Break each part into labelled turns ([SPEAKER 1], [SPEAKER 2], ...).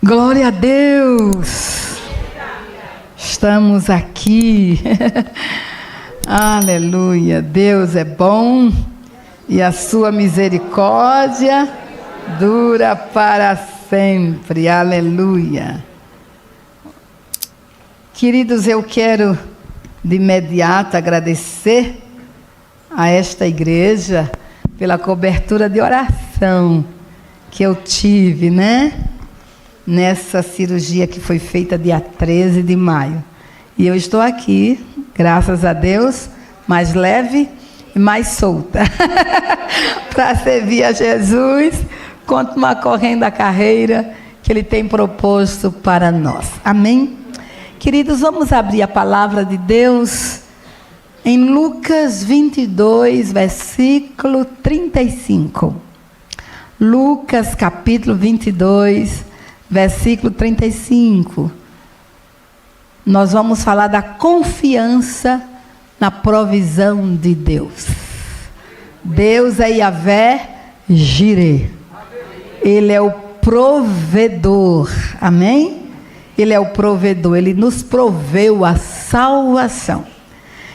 [SPEAKER 1] Glória a Deus! Estamos aqui. Aleluia! Deus é bom e a sua misericórdia dura para sempre. Aleluia! Queridos, eu quero de imediato agradecer a esta igreja pela cobertura de oração que eu tive, nessa cirurgia que foi feita dia 13 de maio. E eu estou aqui, graças a Deus, mais leve e mais solta. Para servir a Jesus, continuar correndo a carreira que Ele tem proposto para nós. Amém? Queridos, vamos abrir a palavra de Deus em Lucas 22, versículo 35. Lucas capítulo 22, versículo 35. Nós vamos falar da confiança na provisão de Deus. Deus é Yahvé Jireh. Ele é o provedor. Amém? Ele é o provedor. Ele nos proveu a salvação.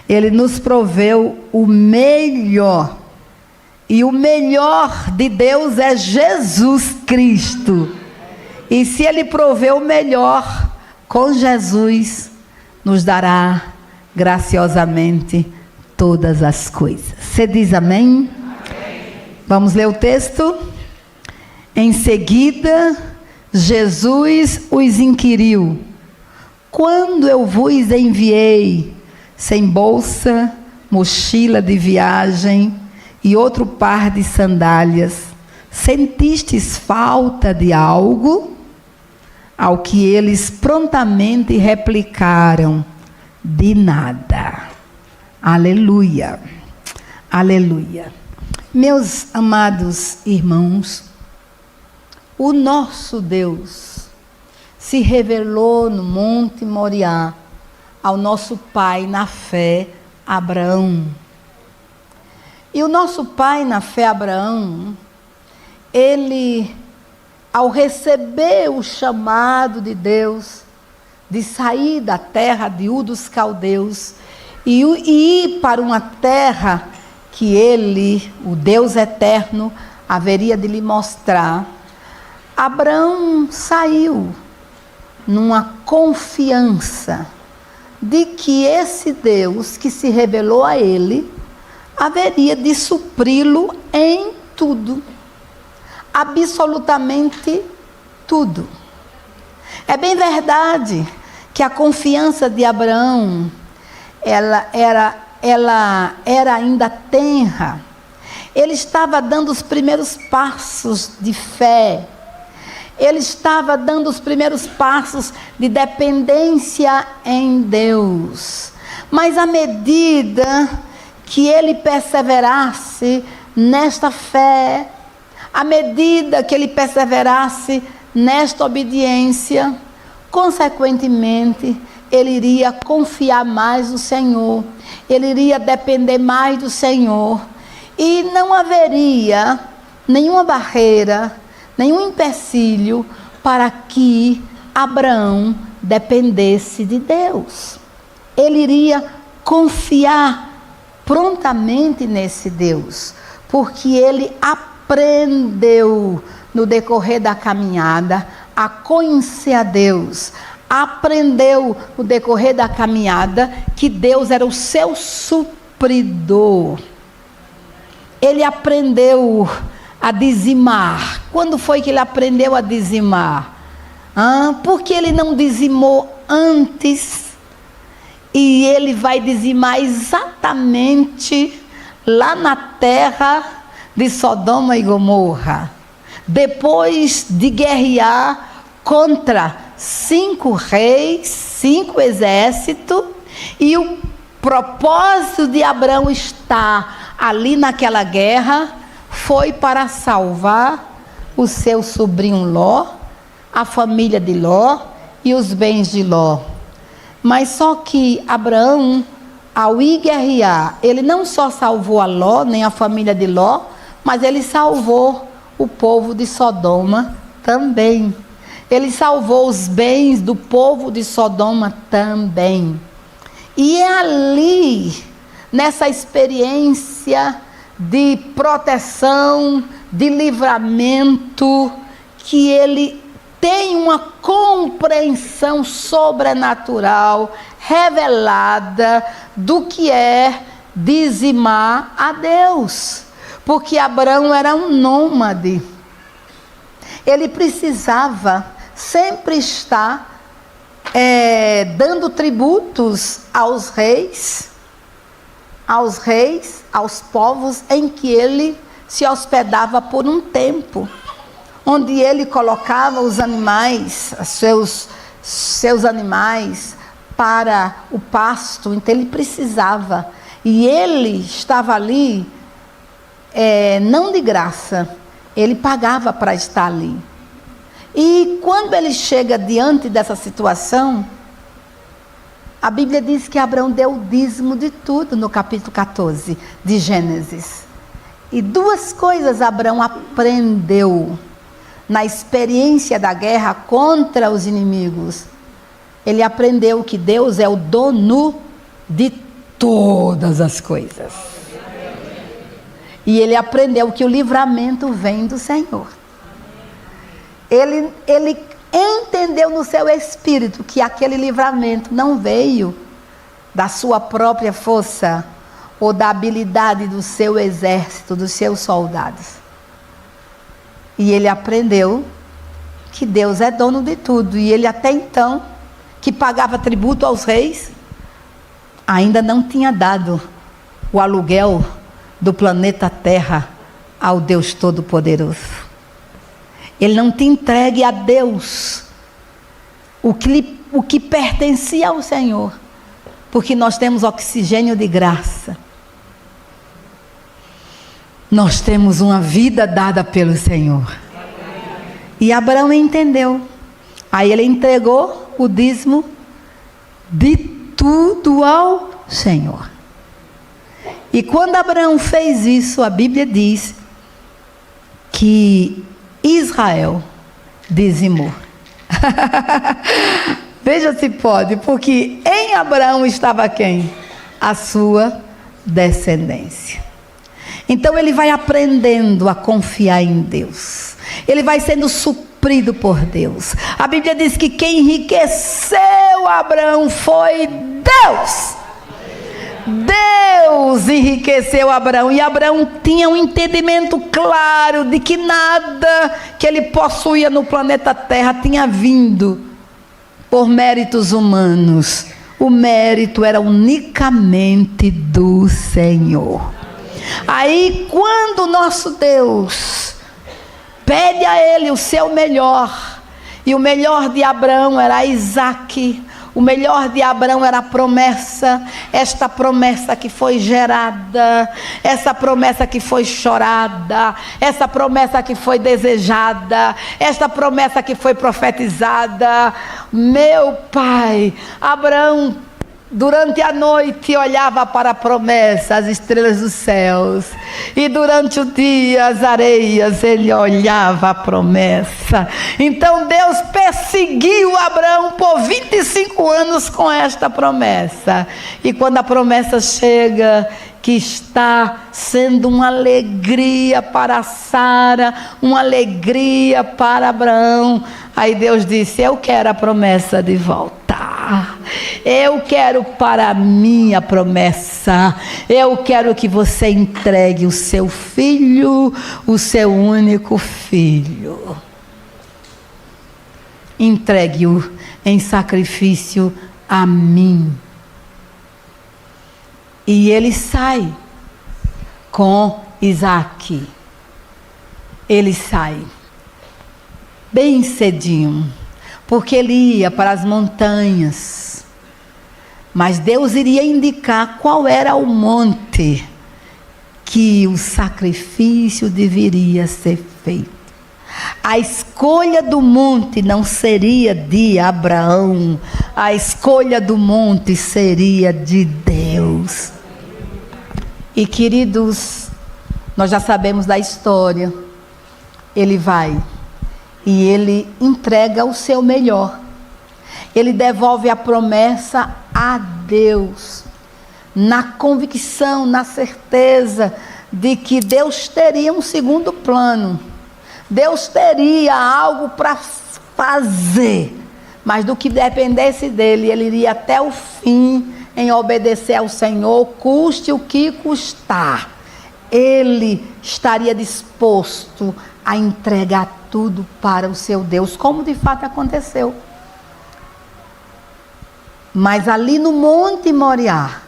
[SPEAKER 1] Ele nos proveu o melhor. E o melhor de Deus é Jesus Cristo. E se Ele proveu o melhor, com Jesus, nos dará graciosamente todas as coisas. Você diz amém? Amém. Vamos ler o texto? Em seguida, Jesus os inquiriu: quando eu vos enviei, sem bolsa, mochila de viagem e outro par de sandálias, sentistes falta de algo? Ao que eles prontamente replicaram: de nada. Aleluia, aleluia. Meus amados irmãos, o nosso Deus se revelou no Monte Moriá ao nosso pai na fé, Abraão. E o nosso pai na fé, Abraão, ele, ao receber o chamado de Deus, de sair da terra de Ur dos Caldeus, e ir para uma terra que ele, o Deus eterno, haveria de lhe mostrar, Abraão saiu numa confiança de que esse Deus que se revelou a ele, haveria de supri-lo em tudo. Absolutamente tudo. É bem verdade que a confiança de Abraão, ela era ainda tenra. Ele estava dando os primeiros passos de fé. Ele estava dando os primeiros passos de dependência em Deus. Mas à medida que ele perseverasse nesta fé, à medida que ele perseverasse nesta obediência, consequentemente, ele iria confiar mais no Senhor, ele iria depender mais do Senhor, e não haveria nenhuma barreira, nenhum empecilho para que Abraão dependesse de Deus. Ele iria confiar prontamente nesse Deus, porque ele aprendeu no decorrer da caminhada a conhecer a Deus, aprendeu no decorrer da caminhada que Deus era o seu supridor. Ele aprendeu a dizimar. Quando foi que ele aprendeu a dizimar? Porque ele não dizimou antes, e ele vai dizimar exatamente lá na terra de Sodoma e Gomorra, depois de guerrear contra 5 reis, 5 exércitos, e o propósito de Abraão estar ali naquela guerra foi para salvar o seu sobrinho Ló, a família de Ló e os bens de Ló. Mas só que Abraão, ao ir guerrear, ele não só salvou a Ló, nem a família de Ló, mas ele salvou o povo de Sodoma também. Ele salvou os bens do povo de Sodoma também. E é ali, nessa experiência de proteção, de livramento, que ele tem uma compreensão sobrenatural, revelada, do que é dizimar a Deus. Porque Abraão era um nômade. Ele precisava sempre estar dando tributos aos reis, aos povos em que ele se hospedava por um tempo, onde ele colocava os animais, seus animais para o pasto. Então ele precisava, e ele estava ali não de graça, ele pagava para estar ali. E quando ele chega diante dessa situação, a Bíblia diz que Abraão deu o dízimo de tudo no capítulo 14 de Gênesis. E duas coisas Abraão aprendeu na experiência da guerra contra os inimigos. Ele aprendeu que Deus é o dono de todas as coisas. E ele aprendeu que o livramento vem do Senhor. Ele entendeu no seu espírito que aquele livramento não veio da sua própria força ou da habilidade do seu exército, dos seus soldados. E ele aprendeu que Deus é dono de tudo. E ele até então, que pagava tributo aos reis, ainda não tinha dado o aluguel do planeta Terra ao Deus Todo-Poderoso. Ele não tinha entregue a Deus o que pertencia ao Senhor, porque nós temos oxigênio de graça. Nós temos uma vida dada pelo Senhor. E Abraão entendeu. Aí ele entregou o dízimo de tudo ao Senhor. E quando Abraão fez isso, a Bíblia diz que Israel dizimou. Veja se pode, porque em Abraão estava quem? A sua descendência. Então ele vai aprendendo a confiar em Deus. Ele vai sendo suprido por Deus. A Bíblia diz que quem enriqueceu Abraão foi Deus. Deus enriqueceu Abraão, e Abraão tinha um entendimento claro de que nada que ele possuía no planeta Terra tinha vindo por méritos humanos. O mérito era unicamente do Senhor. Aí quando nosso Deus pede a ele o seu melhor, e o melhor de Abraão era Isaque, o melhor de Abraão era a promessa, esta promessa que foi gerada, essa promessa que foi chorada, essa promessa que foi desejada, esta promessa que foi profetizada. Meu pai, Abraão, durante a noite olhava para a promessa, as estrelas dos céus, e durante o dia as areias, ele olhava a promessa. Então Deus perseguiu Abraão por 25 anos com esta promessa. E quando a promessa chega, que está sendo uma alegria para Sara, uma alegria para Abraão, aí Deus disse: eu quero a promessa de volta. Eu quero para mim a promessa. Eu quero que você entregue o seu filho, o seu único filho. Entregue-o em sacrifício a mim. E ele sai com Isaque. Ele sai bem cedinho, porque ele ia para as montanhas. Mas Deus iria indicar qual era o monte que o sacrifício deveria ser feito. A escolha do monte não seria de Abraão, a escolha do monte seria de Deus. E queridos, nós já sabemos da história. Ele vai e ele entrega o seu melhor. Ele devolve a promessa a Deus, na convicção, na certeza de que Deus teria um segundo plano. Deus teria algo para fazer, mas do que dependesse dele, ele iria até o fim em obedecer ao Senhor, custe o que custar. Ele estaria disposto a entregar tudo para o seu Deus, como de fato aconteceu. Mas ali no Monte Moriá,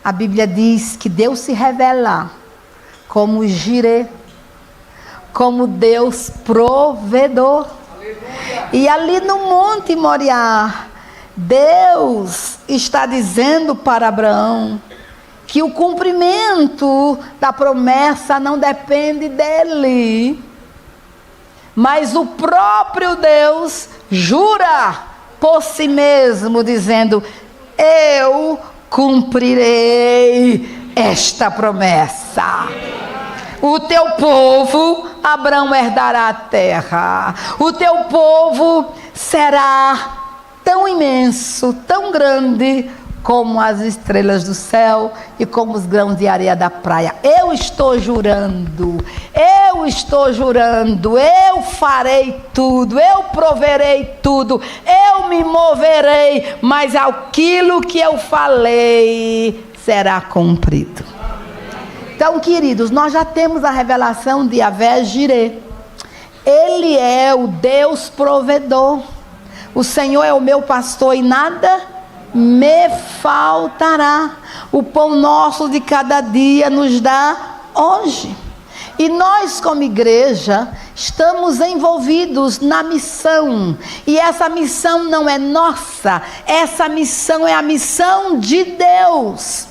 [SPEAKER 1] a Bíblia diz que Deus se revela como Jireh, como Deus provedor. Aleluia. E ali no Monte Moriá, Deus está dizendo para Abraão que o cumprimento da promessa não depende dele, mas o próprio Deus jura por si mesmo, dizendo: eu cumprirei esta promessa. O teu povo, Abraão, herdará a terra. O teu povo será tão imenso, tão grande, como as estrelas do céu e como os grãos de areia da praia. Eu estou jurando, eu farei tudo, eu proverei tudo, eu me moverei, mas aquilo que eu falei será cumprido. Então, queridos, nós já temos a revelação de Yahvé Jireh. Ele é o Deus provedor. O Senhor é o meu pastor e nada me faltará. O pão nosso de cada dia nos dá hoje. E nós, como igreja, estamos envolvidos na missão. E essa missão não é nossa, essa missão é a missão de Deus.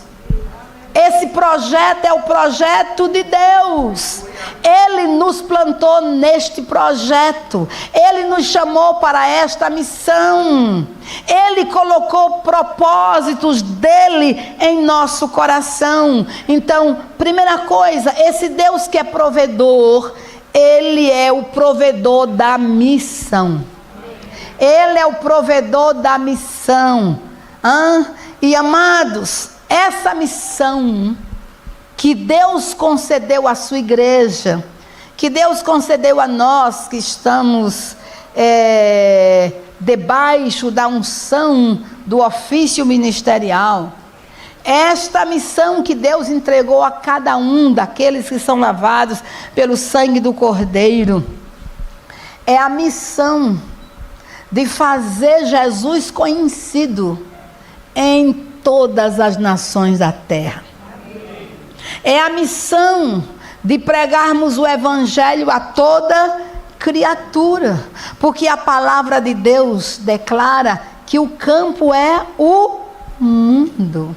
[SPEAKER 1] Esse projeto é o projeto de Deus. Ele nos plantou neste projeto. Ele nos chamou para esta missão. Ele colocou propósitos dele em nosso coração. Então, primeira coisa, esse Deus que é provedor, ele é o provedor da missão. Ele é o provedor da missão. E amados, essa missão que Deus concedeu à sua igreja, que Deus concedeu a nós que estamos debaixo da unção do ofício ministerial, esta missão que Deus entregou a cada um daqueles que são lavados pelo sangue do Cordeiro, é a missão de fazer Jesus conhecido em todas as nações da terra. É a missão de pregarmos o evangelho a toda criatura, porque a palavra de Deus declara que o campo é o mundo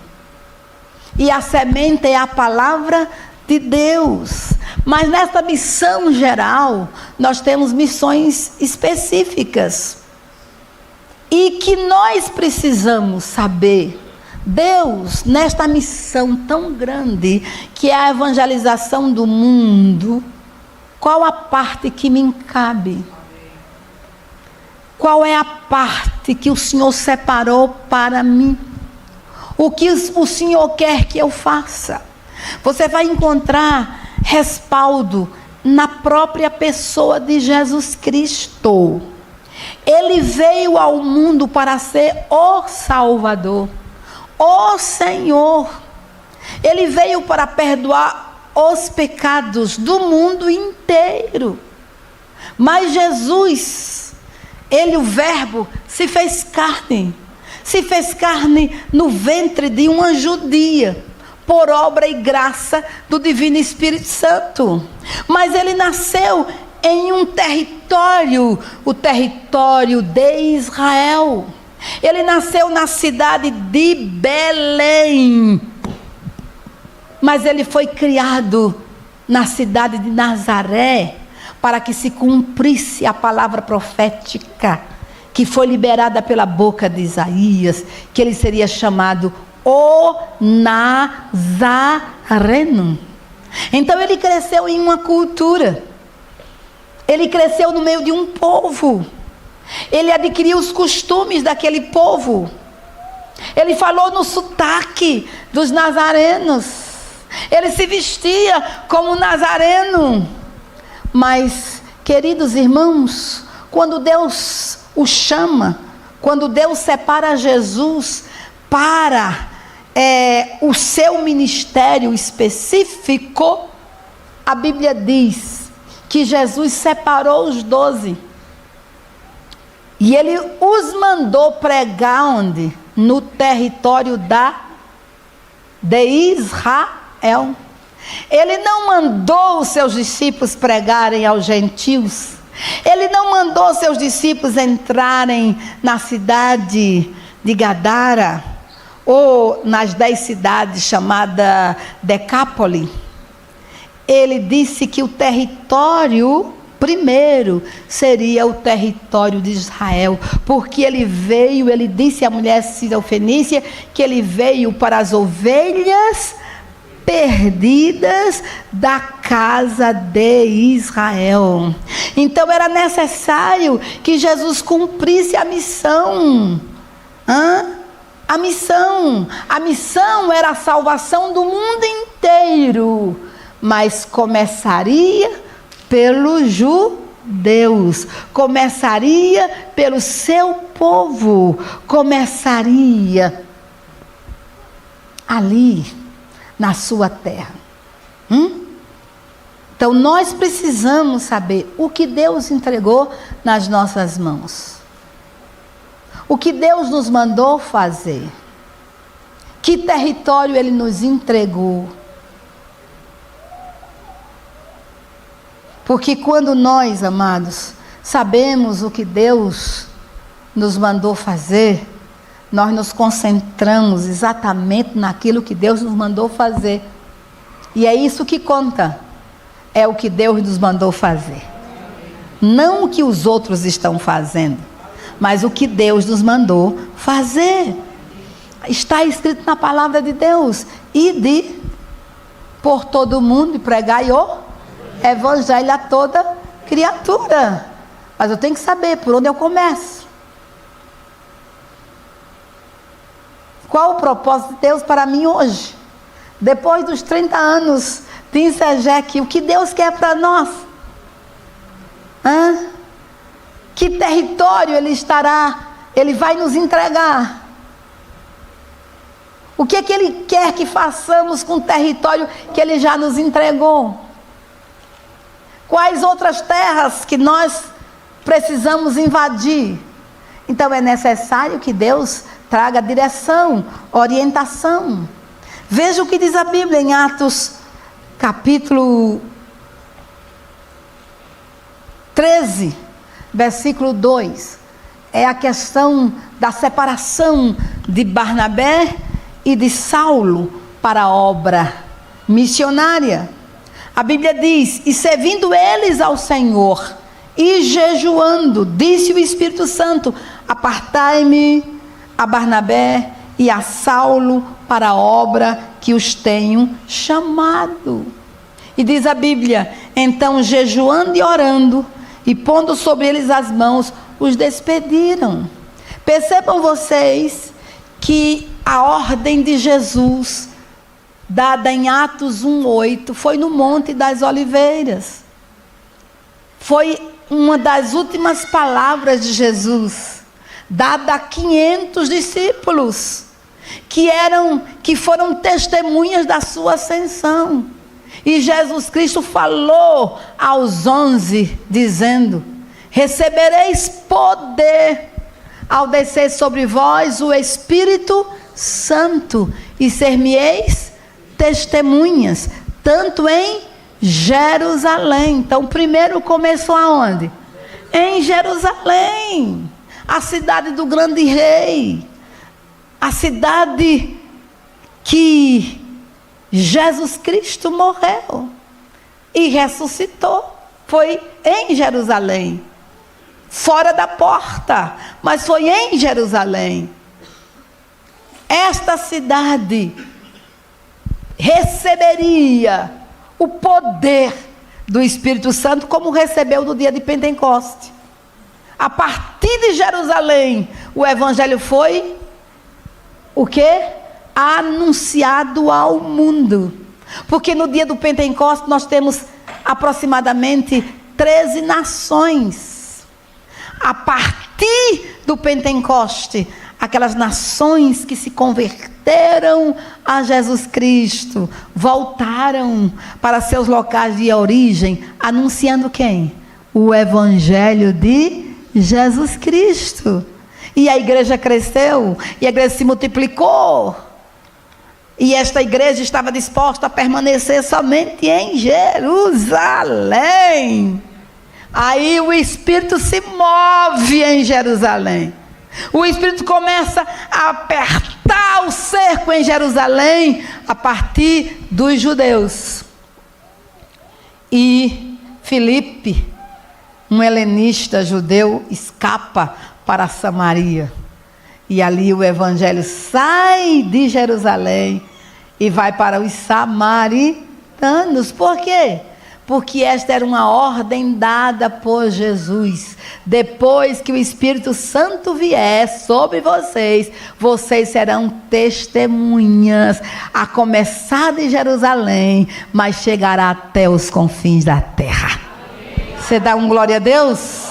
[SPEAKER 1] e a semente é a palavra de Deus. Mas nesta missão geral, nós temos missões específicas e que nós precisamos saber. Deus, nesta missão tão grande, que é a evangelização do mundo, qual a parte que me cabe? Qual é a parte que o Senhor separou para mim? O que o Senhor quer que eu faça? Você vai encontrar respaldo na própria pessoa de Jesus Cristo. Ele veio ao mundo para ser o Salvador, o Senhor. Ele veio para perdoar os pecados do mundo inteiro. Mas Jesus, ele, o Verbo, se fez carne no ventre de uma judia, por obra e graça do Divino Espírito Santo. Mas ele nasceu em um território, o território de Israel. Ele nasceu na cidade de Belém, mas ele foi criado na cidade de Nazaré, para que se cumprisse a palavra profética que foi liberada pela boca de Isaías, que ele seria chamado o Nazareno. Então ele cresceu em uma cultura, Ele cresceu no meio de um povo. Ele adquiriu os costumes daquele povo. Ele falou no sotaque dos nazarenos. Ele se vestia como nazareno. Mas, queridos irmãos, quando Deus o chama, quando Deus separa Jesus para o seu ministério específico, a Bíblia diz que Jesus separou os 12. E ele os mandou pregar onde? No território de Israel. Ele não mandou os seus discípulos pregarem aos gentios. Ele não mandou seus discípulos entrarem na cidade de Gadara, ou nas 10 cidades chamadas Decápole. Ele disse que o território primeiro seria o território de Israel, porque ele veio, ele disse à mulher Sirofenícia que ele veio para as ovelhas perdidas da casa de Israel. Então era necessário que Jesus cumprisse a missão. A missão era a salvação do mundo inteiro, mas começaria pelos judeus, começaria pelo seu povo, começaria ali na sua terra. Então nós precisamos saber o que Deus entregou nas nossas mãos, o que Deus nos mandou fazer, que território Ele nos entregou. Porque quando nós, amados, sabemos o que Deus nos mandou fazer, nós nos concentramos exatamente naquilo que Deus nos mandou fazer. E é isso que conta. É o que Deus nos mandou fazer. Não o que os outros estão fazendo, mas o que Deus nos mandou fazer. Está escrito na palavra de Deus: ide por todo mundo e pregai o evangelho a toda criatura. Mas eu tenho que saber por onde eu começo. Qual o propósito de Deus para mim hoje? Depois dos 30 anos de Insegec, o que Deus quer para nós? Que território Ele vai nos entregar? O que Ele quer que façamos com o território que Ele já nos entregou? Quais outras terras que nós precisamos invadir? Então é necessário que Deus traga direção, orientação. Veja o que diz a Bíblia em Atos, capítulo 13, versículo 2. É a questão da separação de Barnabé e de Saulo para a obra missionária. A Bíblia diz: e servindo eles ao Senhor e jejuando, disse o Espírito Santo: apartai-me a Barnabé e a Saulo para a obra que os tenho chamado. E diz a Bíblia: então jejuando e orando e pondo sobre eles as mãos, os despediram. Percebam vocês que a ordem de Jesus, dada em Atos 1:8, foi no Monte das Oliveiras. Foi uma das últimas palavras de Jesus, dada a 500 discípulos, que foram testemunhas da sua ascensão. E Jesus Cristo falou aos 11, dizendo: recebereis poder ao descer sobre vós o Espírito Santo, e ser-me-eis testemunhas, tanto em Jerusalém. Então, primeiro começou aonde? Em Jerusalém, a cidade do grande rei, a cidade que Jesus Cristo morreu e ressuscitou. Foi em Jerusalém, fora da porta, mas foi em Jerusalém. Esta cidade receberia o poder do Espírito Santo, como recebeu no dia de Pentecoste. A partir de Jerusalém, o evangelho foi o quê? Anunciado ao mundo. Porque no dia do Pentecoste nós temos aproximadamente 13 nações. A partir do Pentecoste, aquelas nações que se converteram a Jesus Cristo, voltaram para seus locais de origem, anunciando quem? O evangelho de Jesus Cristo. E a igreja cresceu, e a igreja se multiplicou. E esta igreja estava disposta a permanecer somente em Jerusalém. Aí o Espírito se move em Jerusalém. O Espírito começa a apertar o cerco em Jerusalém a partir dos judeus. E Filipe, um helenista judeu, escapa para Samaria. E ali o evangelho sai de Jerusalém e vai para os samaritanos. Por quê? Porque esta era uma ordem dada por Jesus. Depois que o Espírito Santo vier sobre vocês, vocês serão testemunhas, a começar de Jerusalém, mas chegará até os confins da terra. Você dá um glória a Deus?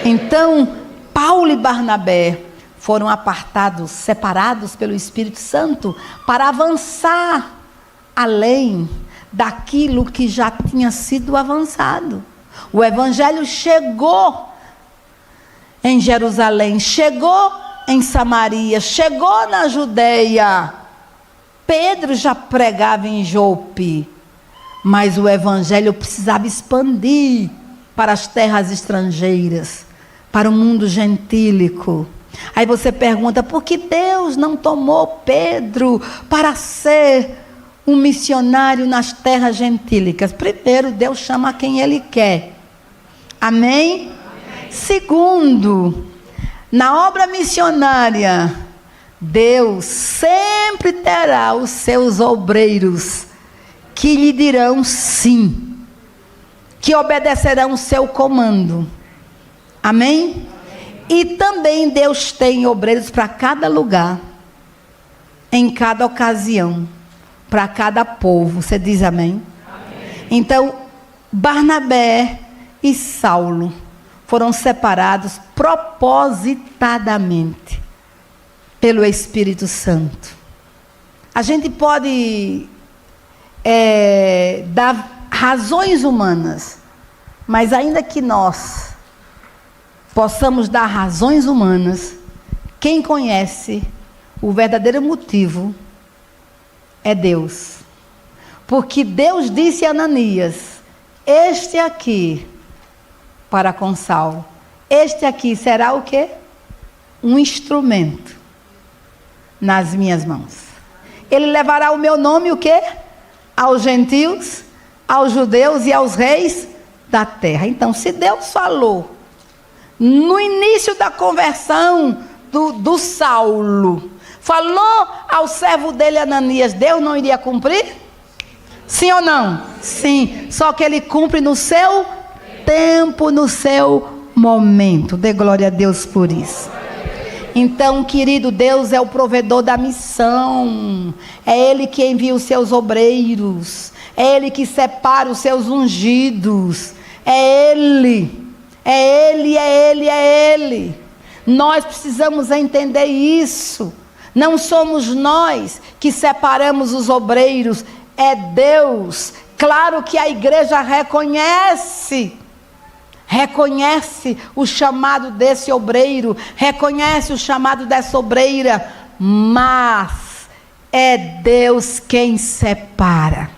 [SPEAKER 1] Então, Paulo e Barnabé foram apartados, separados pelo Espírito Santo, para avançar além daquilo que já tinha sido avançado. O evangelho chegou em Jerusalém, chegou em Samaria, chegou na Judeia. Pedro já pregava em Jope, mas o evangelho precisava expandir para as terras estrangeiras, para o mundo gentílico. Aí você pergunta, por que Deus não tomou Pedro para ser um missionário nas terras gentílicas? Primeiro, Deus chama quem Ele quer. Amém? Segundo, na obra missionária, Deus sempre terá os seus obreiros que lhe dirão sim, que obedecerão o seu comando. Amém? E também Deus tem obreiros para cada lugar, em cada ocasião, para cada povo. Você diz amém? Amém. Então, Barnabé e Saulo foram separados propositadamente pelo Espírito Santo. A gente pode dar razões humanas, mas ainda que nós possamos dar razões humanas, quem conhece o verdadeiro motivo é Deus. Porque Deus disse a Ananias, este aqui, para com Saulo, este aqui será o quê? Um instrumento nas minhas mãos. Ele levará o meu nome o quê? Aos gentios, aos judeus e aos reis da terra. Então, se Deus falou no início da conversão do Saulo, falou ao servo dele Ananias, Deus não iria cumprir? Sim ou não? Sim, só que Ele cumpre no seu tempo, no seu momento. Dê glória a Deus por isso. Então, querido, Deus é o provedor da missão. É Ele que envia os seus obreiros. É Ele que separa os seus ungidos. É Ele. É Ele, é Ele, é Ele. Nós precisamos entender isso. Não somos nós que separamos os obreiros, é Deus. Claro que a igreja reconhece o chamado desse obreiro, reconhece o chamado dessa obreira, mas é Deus quem separa.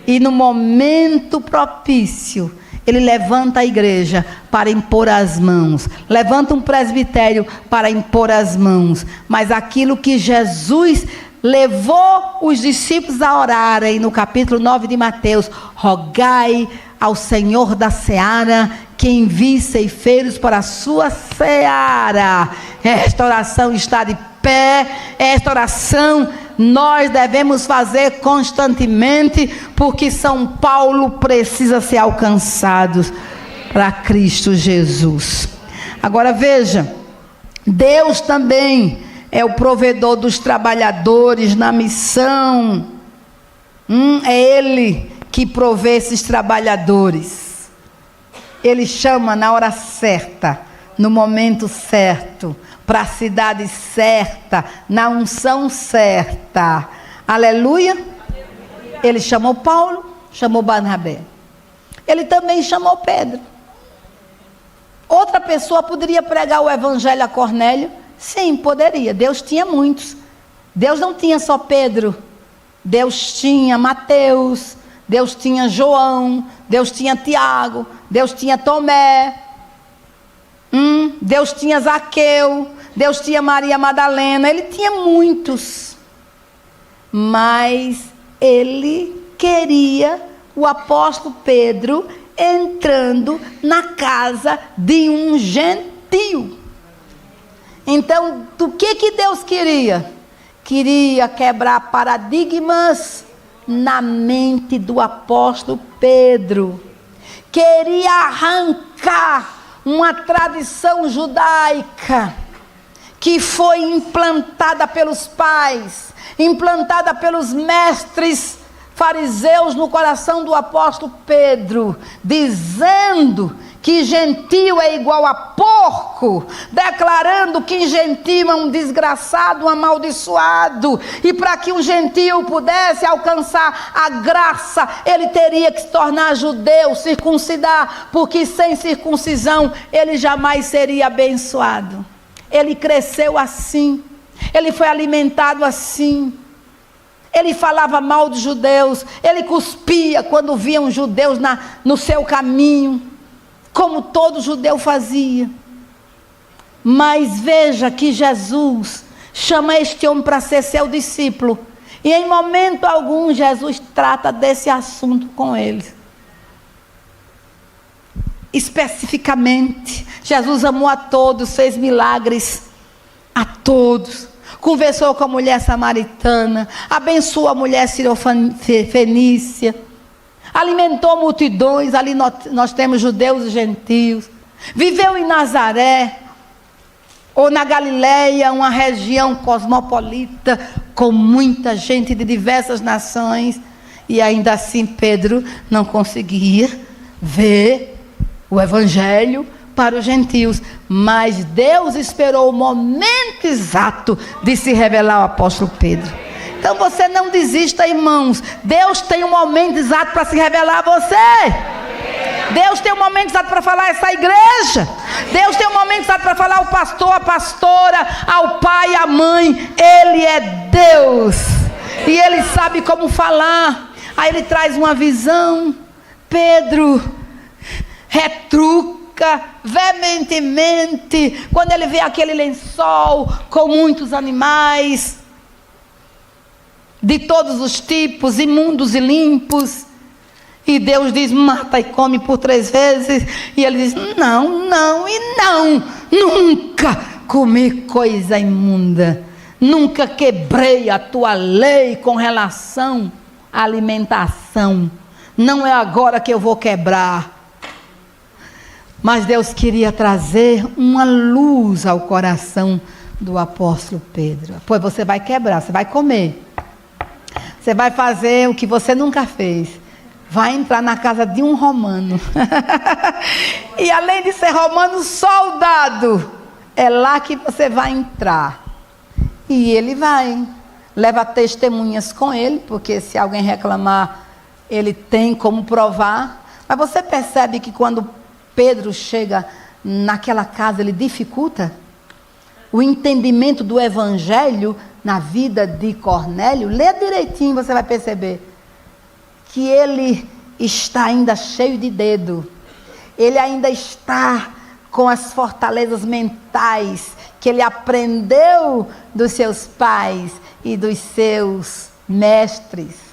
[SPEAKER 1] E no momento propício, Ele levanta a igreja para impor as mãos. Levanta um presbitério para impor as mãos. Mas aquilo que Jesus levou os discípulos a orarem no capítulo 9 de Mateus: rogai ao Senhor da seara que envie ceifeiros para a sua seara. Esta oração está de pé. Esta oração nós devemos fazer constantemente, porque São Paulo precisa ser alcançado para Cristo Jesus. Agora veja, Deus também é o provedor dos trabalhadores na missão. É Ele que provê esses trabalhadores. Ele chama na hora certa, no momento certo, para a cidade certa, na unção certa. Aleluia. Ele chamou Paulo, chamou Barnabé. Ele também chamou Pedro. Outra pessoa poderia pregar o evangelho a Cornélio? Sim, poderia. Deus tinha muitos. Deus não tinha só Pedro. Deus tinha Mateus, Deus tinha João, Deus tinha Tiago, Deus tinha Tomé, Deus tinha Zaqueu, Deus tinha Maria Madalena. Ele tinha muitos. Mas ele queria o apóstolo Pedro entrando na casa de um gentio. Então, do que Deus queria? Queria quebrar paradigmas na mente do apóstolo Pedro. Queria arrancar uma tradição judaica que foi implantada pelos pais, implantada pelos mestres fariseus no coração do apóstolo Pedro, dizendo que gentio é igual a porco, declarando que gentio é um desgraçado, um amaldiçoado, e para que um gentio pudesse alcançar a graça, ele teria que se tornar judeu, circuncidar, porque sem circuncisão ele jamais seria abençoado. Ele cresceu assim, ele foi alimentado assim. Ele falava mal dos judeus, ele cuspia quando viam judeus no seu caminho, como todo judeu fazia. Mas veja que Jesus chama este homem para ser seu discípulo, e em momento algum Jesus trata desse assunto com ele. Especificamente, Jesus amou a todos, fez milagres a todos. Conversou com a mulher samaritana, abençoou a mulher sirofenícia, alimentou multidões. Ali nós temos judeus e gentios. Viveu em Nazaré, ou na Galileia, uma região cosmopolita, com muita gente de diversas nações. E ainda assim Pedro não conseguia ver o evangelho para os gentios, mas Deus esperou o momento exato de se revelar ao apóstolo Pedro. Então você não desista, irmãos. Deus tem um momento exato para se revelar a você. Deus tem um momento exato para falar a essa igreja. Deus tem um momento exato para falar ao pastor, à pastora, ao pai, à mãe. Ele é Deus e Ele sabe como falar. Aí Ele traz uma visão. Pedro retruca veementemente quando ele vê aquele lençol com muitos animais de todos os tipos, imundos e limpos, e Deus diz: mata e come por 3 vezes, e ele diz: não, não e não, nunca comi coisa imunda, nunca quebrei a tua lei com relação à alimentação, não é agora que eu vou quebrar. Mas Deus queria trazer uma luz ao coração do apóstolo Pedro. Pois você vai quebrar, você vai comer. Você vai fazer o que você nunca fez. Vai entrar na casa de um romano. E além de ser romano, soldado. É lá que você vai entrar. E ele vai. Leva testemunhas com ele, porque se alguém reclamar, ele tem como provar. Mas você percebe que quando Pedro chega naquela casa, ele dificulta o entendimento do evangelho na vida de Cornélio. Lê direitinho, você vai perceber que ele está ainda cheio de dedo. Ele ainda está com as fortalezas mentais que ele aprendeu dos seus pais e dos seus mestres.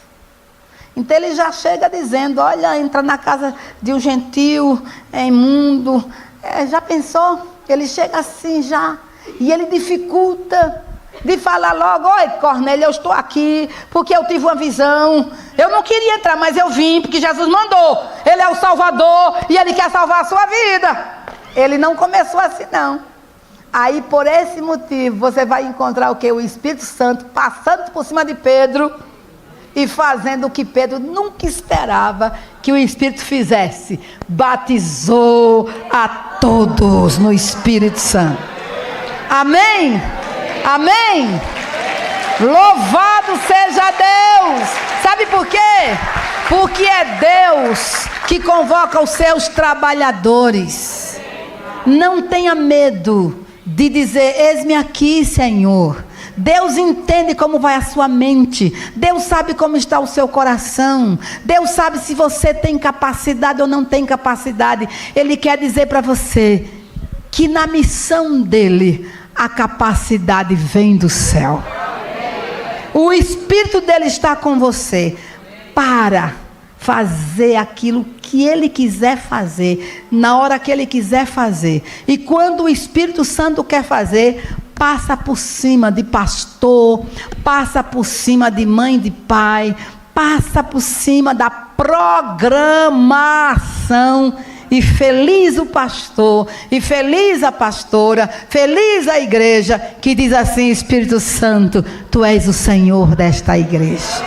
[SPEAKER 1] Então ele já chega dizendo: olha, entra na casa de um gentio, é imundo. Já pensou? Ele chega assim já. E ele dificulta. de falar logo: oi, Cornélio, eu estou aqui porque eu tive uma visão. Eu não queria entrar, mas eu vim porque Jesus mandou. Ele é o Salvador e Ele quer salvar a sua vida. Ele não começou assim, não. Aí, por esse motivo, você vai encontrar o quê? O Espírito Santo passando por cima de Pedro e fazendo o que Pedro nunca esperava que o Espírito fizesse. Batizou a todos no Espírito Santo. Amém? Amém? Louvado seja Deus! Sabe por quê? Porque é Deus que convoca os seus trabalhadores. Não tenha medo de dizer: eis-me aqui, Senhor. Deus entende como vai a sua mente. Deus sabe como está o seu coração. Deus sabe se você tem capacidade ou não tem capacidade. Ele quer dizer para você que na missão dele, a capacidade vem do céu. O Espírito dele está com você para fazer aquilo que ele quiser fazer, na hora que ele quiser fazer. E quando o Espírito Santo quer fazer, passa por cima de pastor, passa por cima de mãe, de pai, passa por cima da programação. E feliz o pastor, e feliz a pastora, feliz a igreja que diz assim: Espírito Santo, Tu és o Senhor desta igreja.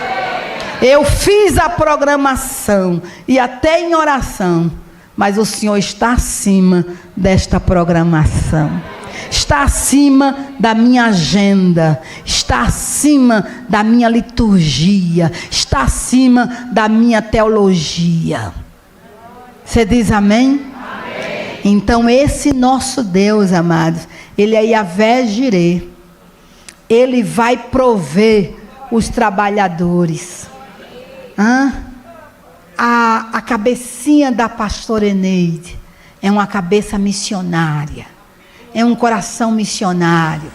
[SPEAKER 1] Eu fiz a programação e até em oração, mas o Senhor está acima desta programação. Está acima da minha agenda, está acima da minha liturgia, está acima da minha teologia. Você diz amém? Amém. Então esse nosso Deus, amados, Ele é Yahvé Jireh. Ele vai prover os trabalhadores. A cabecinha da pastora Eneide é uma cabeça missionária. É um coração missionário,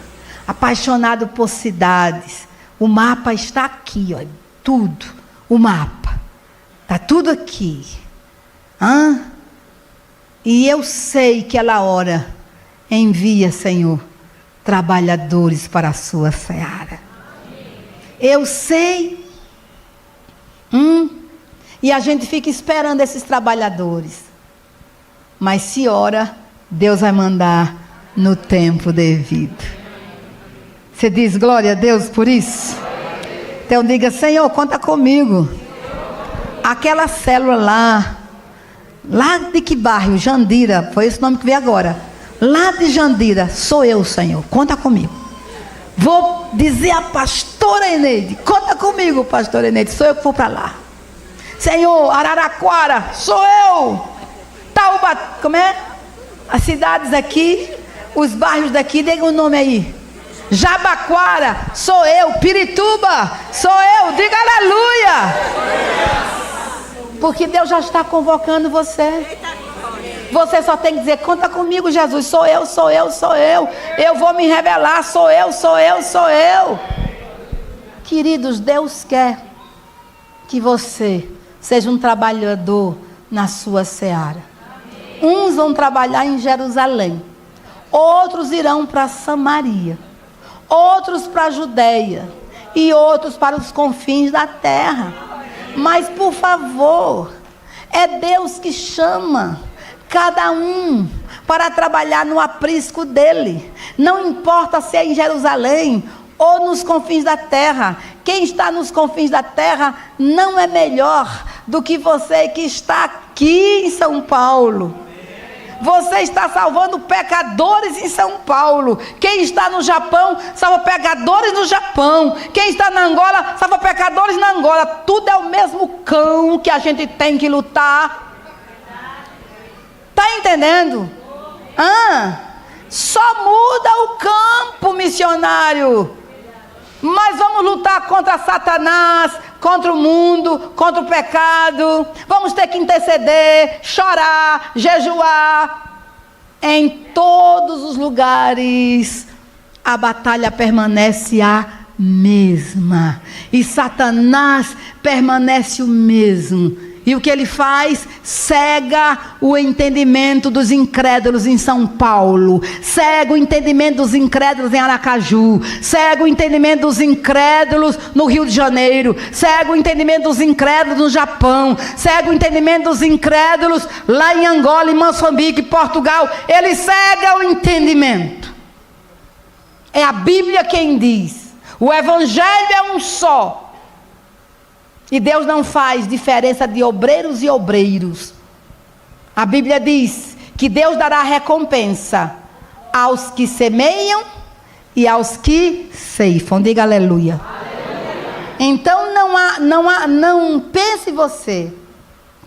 [SPEAKER 1] apaixonado por cidades. O mapa está aqui, olha, tudo. O mapa está tudo aqui. E eu sei que ela ora: envia, Senhor, trabalhadores para a sua seara. Eu sei. E a gente fica esperando esses trabalhadores. Mas se ora, Deus vai mandar no tempo devido. Você diz glória a Deus por isso? Então diga: Senhor, conta comigo. Aquela célula lá de que bairro? Jandira, foi esse nome que veio agora. Lá de Jandira, sou eu, Senhor, conta comigo. Vou dizer a pastora Eneide: conta comigo, pastora Eneide, sou eu que vou para lá. Senhor, Araraquara, sou eu. Tauba, como é? As cidades aqui, os bairros daqui, diga o nome aí. Jabaquara, sou eu. Pirituba, sou eu. Diga aleluia. Porque Deus já está convocando você. Você só tem que dizer: conta comigo, Jesus, sou eu, sou eu, sou eu. Eu vou me revelar, sou eu, sou eu, sou eu. Queridos, Deus quer que você seja um trabalhador na sua seara. Uns vão trabalhar em Jerusalém, outros irão para Samaria, outros para a Judéia e outros para os confins da terra. Mas por favor, é Deus que chama cada um para trabalhar no aprisco dele. Não importa se é em Jerusalém ou nos confins da terra. Quem está nos confins da terra não é melhor do que você que está aqui em São Paulo. Você está salvando pecadores em São Paulo. Quem está no Japão, salva pecadores no Japão. Quem está na Angola, salva pecadores na Angola. Tudo é o mesmo cão que a gente tem que lutar. Está entendendo? Só muda o campo, missionário. Mas vamos lutar contra Satanás, contra o mundo, contra o pecado. Vamos ter que interceder, chorar, jejuar. Em todos os lugares, a batalha permanece a mesma. E Satanás permanece o mesmo. E o que ele faz? Cega o entendimento dos incrédulos em São Paulo, cega o entendimento dos incrédulos em Aracaju, cega o entendimento dos incrédulos no Rio de Janeiro, cega o entendimento dos incrédulos no Japão, cega o entendimento dos incrédulos lá em Angola, em Moçambique, Portugal. Ele cega o entendimento. É a Bíblia quem diz. O Evangelho é um só. E Deus não faz diferença de obreiros e obreiros. A Bíblia diz que Deus dará recompensa aos que semeiam e aos que ceifam. Diga aleluia. Então não pense você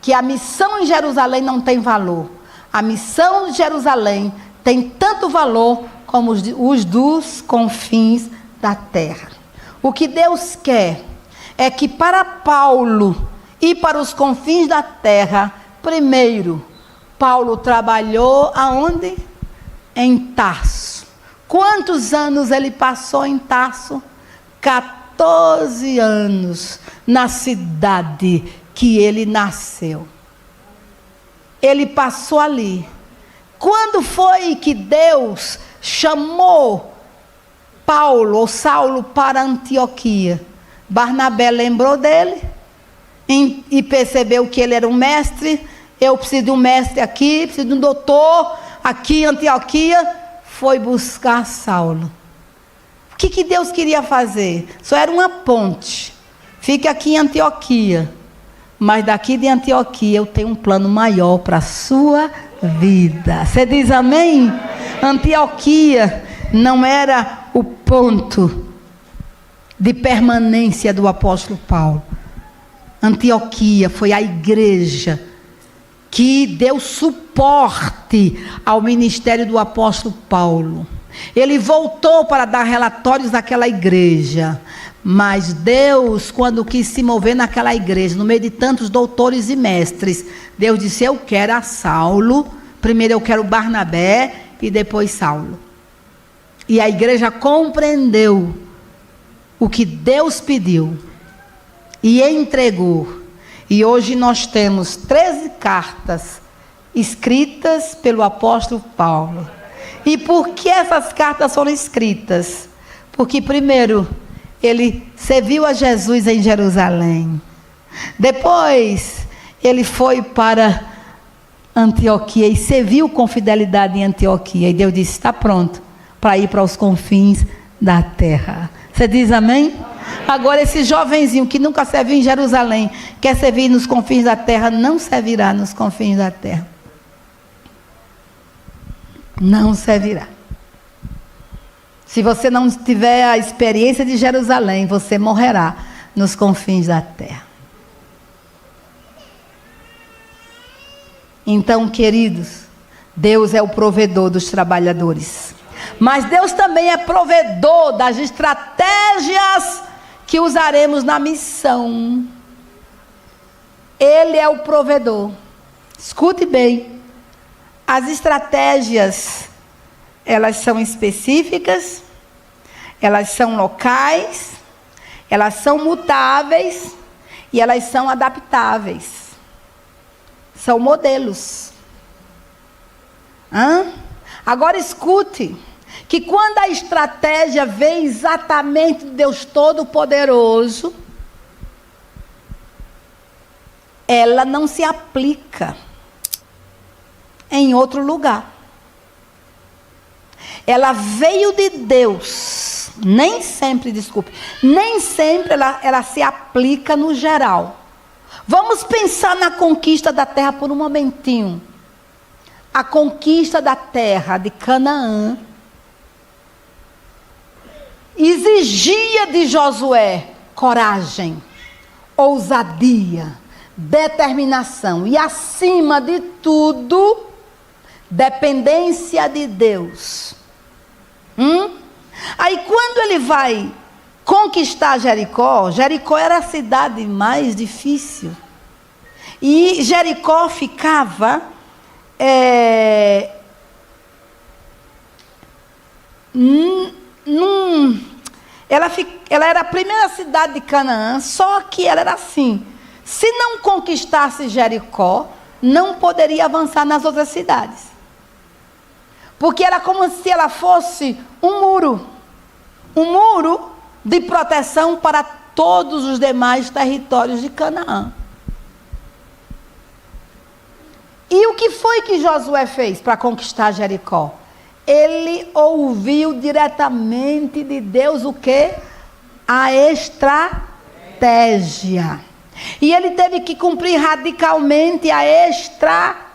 [SPEAKER 1] que a missão em Jerusalém não tem valor. A missão de Jerusalém tem tanto valor como os dos confins da terra. O que Deus quer é que para Paulo e para os confins da terra, primeiro, Paulo trabalhou aonde? Em Tarso. Quantos anos ele passou em Tarso? 14 anos na cidade que ele nasceu. Ele passou ali. Quando foi que Deus chamou Paulo ou Saulo para Antioquia? Barnabé lembrou dele e percebeu que ele era um mestre. Eu preciso de um mestre aqui, preciso de um doutor aqui em Antioquia. Foi buscar Saulo. O que Deus queria fazer? Só era uma ponte. Fique aqui em Antioquia. Mas daqui de Antioquia eu tenho um plano maior para a sua vida. Você diz amém? Antioquia não era o ponto de permanência do apóstolo Paulo. Antioquia foi a igreja que deu suporte ao ministério do apóstolo Paulo. Ele voltou para dar relatórios àquela igreja, mas Deus, quando quis se mover naquela igreja, no meio de tantos doutores e mestres, Deus disse: eu quero a Saulo, primeiro eu quero Barnabé e depois Saulo. E a igreja compreendeu o que Deus pediu e entregou. E hoje nós temos 13 cartas escritas pelo apóstolo Paulo. E por que essas cartas foram escritas? Porque primeiro ele serviu a Jesus em Jerusalém. Depois ele foi para Antioquia e serviu com fidelidade em Antioquia. E Deus disse: está pronto para ir para os confins da terra. Você diz amém? Agora esse jovenzinho que nunca serviu em Jerusalém, quer servir nos confins da terra, não servirá nos confins da terra. Não servirá. Se você não tiver a experiência de Jerusalém, você morrerá nos confins da terra. Então, queridos, Deus é o provedor dos trabalhadores. Mas Deus também é provedor das estratégias que usaremos na missão. Ele é o provedor. Escute bem. As estratégias, elas são específicas, elas são locais, elas são mutáveis e elas são adaptáveis. São modelos. Agora escute, que quando a estratégia vem exatamente de Deus Todo-Poderoso, ela não se aplica em outro lugar. Ela veio de Deus, nem sempre ela se aplica no geral. Vamos pensar na conquista da terra por um momentinho. A conquista da terra de Canaã exigia de Josué coragem, ousadia, determinação e, acima de tudo, dependência de Deus. Aí quando ele vai conquistar Jericó, Jericó era a cidade mais difícil. E Jericó ficava ela era a primeira cidade de Canaã, só que ela era assim. se não conquistasse Jericó, não poderia avançar nas outras cidades. Porque era como se ela fosse um muro de proteção para todos os demais territórios de Canaã. E o que foi que Josué fez para conquistar Jericó? Ele ouviu diretamente de Deus o quê? A estratégia. E ele teve que cumprir radicalmente a estratégia.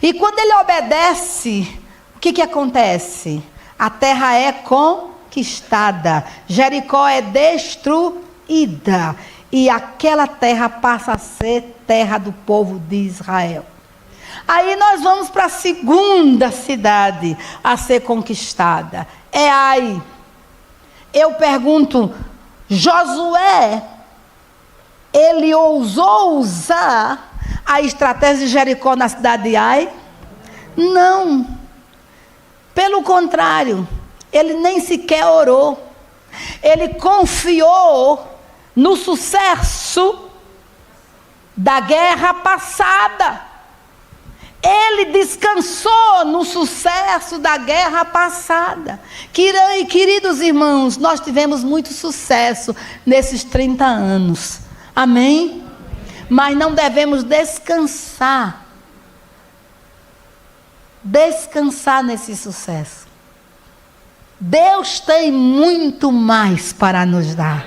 [SPEAKER 1] E quando ele obedece, o que acontece? A terra é conquistada. Jericó é destruída. E aquela terra passa a ser terra do povo de Israel. Aí nós vamos para a segunda cidade a ser conquistada. É Ai. Eu pergunto, Josué, ele ousou usar a estratégia de Jericó na cidade de Ai? Não. Pelo contrário, ele nem sequer orou. Ele confiou no sucesso da guerra passada. Ele descansou no sucesso da guerra passada. Queridos irmãos, nós tivemos muito sucesso nesses 30 anos. Amém? Mas não devemos descansar nesse sucesso. Deus tem muito mais para nos dar.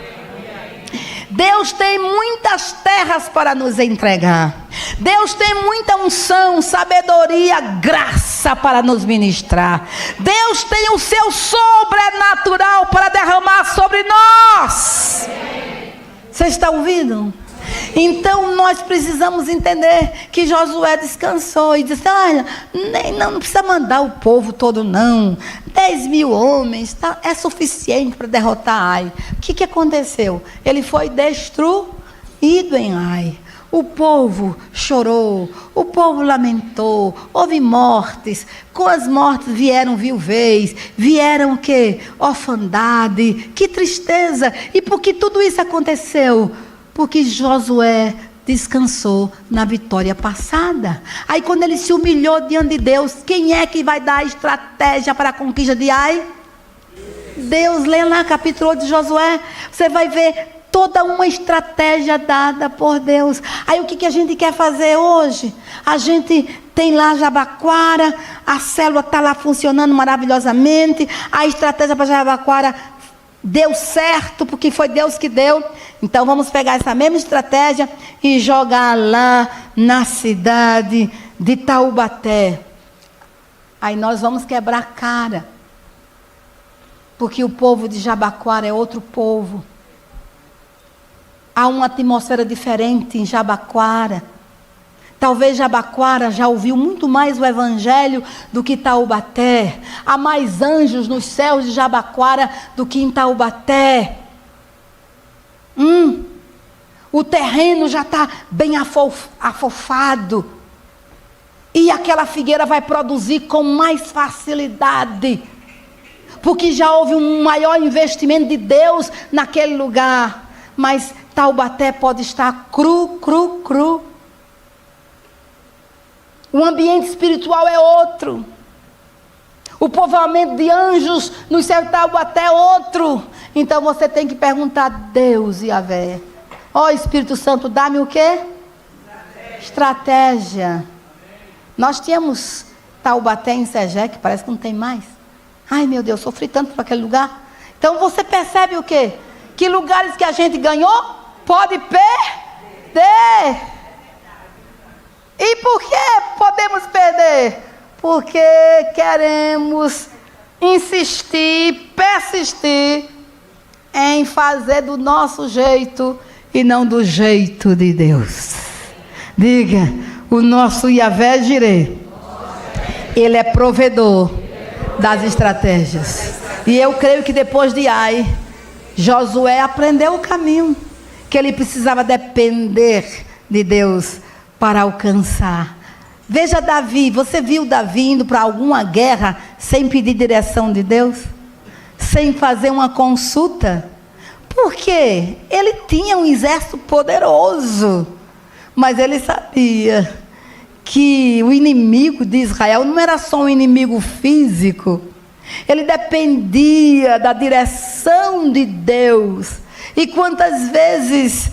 [SPEAKER 1] Deus tem muitas terras para nos entregar. Deus tem muita unção, sabedoria, graça para nos ministrar. Deus tem o seu sobrenatural para derramar sobre nós. Você está ouvindo? Então nós precisamos entender que Josué descansou e disse: olha, não precisa mandar o povo todo não, 10.000 homens, tá, é suficiente para derrotar Ai. O que aconteceu? Ele foi destruído em Ai. O povo chorou, o povo lamentou, houve mortes. Com as mortes vieram viuvez, vieram o quê? Orfandade, que tristeza. E por que tudo isso aconteceu? Porque Josué descansou na vitória passada. Aí quando ele se humilhou diante de Deus, quem é que vai dar a estratégia para a conquista de Ai? Deus. Lê lá capítulo 8 de Josué, você vai ver toda uma estratégia dada por Deus. Aí o que a gente quer fazer hoje? A gente tem lá Jabaquara, a célula está lá funcionando maravilhosamente, a estratégia para Jabaquara deu certo, porque foi Deus que deu. Então vamos pegar essa mesma estratégia e jogar lá na cidade de Taubaté. Aí nós vamos quebrar a cara, porque o povo de Jabaquara é outro povo. Há uma atmosfera diferente em Jabaquara. Talvez Jabaquara já ouviu muito mais o evangelho do que Taubaté. Há mais anjos nos céus de Jabaquara do que em Taubaté. O terreno já está bem afofado. E aquela figueira vai produzir com mais facilidade. Porque já houve um maior investimento de Deus naquele lugar. Mas Taubaté pode estar cru. O ambiente espiritual é outro. O povoamento de anjos no céu de Taubaté é outro. Então você tem que perguntar a Deus, Yahvé: ó Espírito Santo, dá-me o quê? Estratégia. Nós tínhamos Taubaté em Segé, que parece que não tem mais. Ai meu Deus, sofri tanto para aquele lugar. Então você percebe o quê? Que lugares que a gente ganhou, pode perder. E por que podemos perder? Porque queremos insistir, persistir em fazer do nosso jeito e não do jeito de Deus. Diga: o nosso Yahvé Jireh, Ele é provedor das estratégias. E eu creio que depois de Ai, Josué aprendeu o caminho, que ele precisava depender de Deus para alcançar. Veja Davi, você viu Davi indo para alguma guerra sem pedir direção de Deus? Sem fazer uma consulta? Porque ele tinha um exército poderoso, mas ele sabia que o inimigo de Israel não era só um inimigo físico. Ele dependia da direção de Deus. E quantas vezes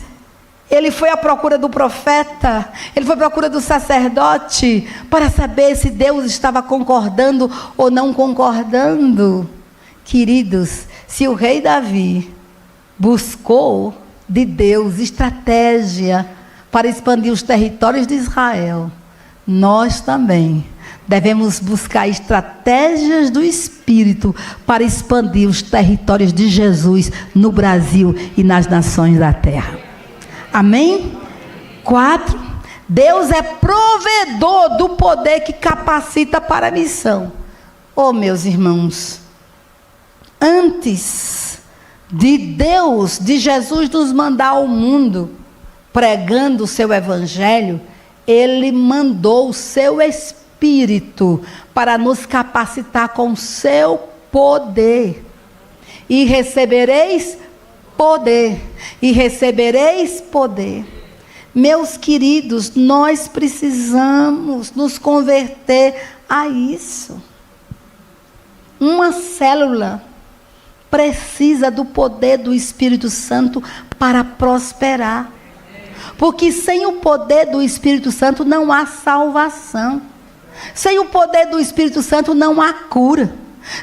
[SPEAKER 1] ele foi à procura do profeta, ele foi à procura do sacerdote, para saber se Deus estava concordando ou não concordando. Queridos, se o rei Davi buscou de Deus estratégia para expandir os territórios de Israel, nós também devemos buscar estratégias do Espírito para expandir os territórios de Jesus no Brasil e nas nações da terra. Amém? 4. Deus é provedor do poder que capacita para a missão. Oh, meus irmãos, antes de Deus, de Jesus nos mandar ao mundo pregando o seu evangelho, Ele mandou o seu Espírito para nos capacitar com o seu poder. E recebereis poder. E recebereis poder. Meus queridos, nós precisamos nos converter a isso. Uma célula precisa do poder do Espírito Santo para prosperar. Porque sem o poder do Espírito Santo não há salvação. Sem o poder do Espírito Santo não há cura.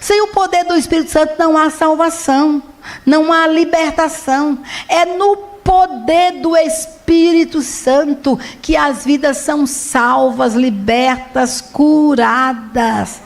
[SPEAKER 1] Sem o poder do Espírito Santo não há salvação. Não há libertação. É no poder do Espírito Santo que as vidas são salvas, libertas, curadas.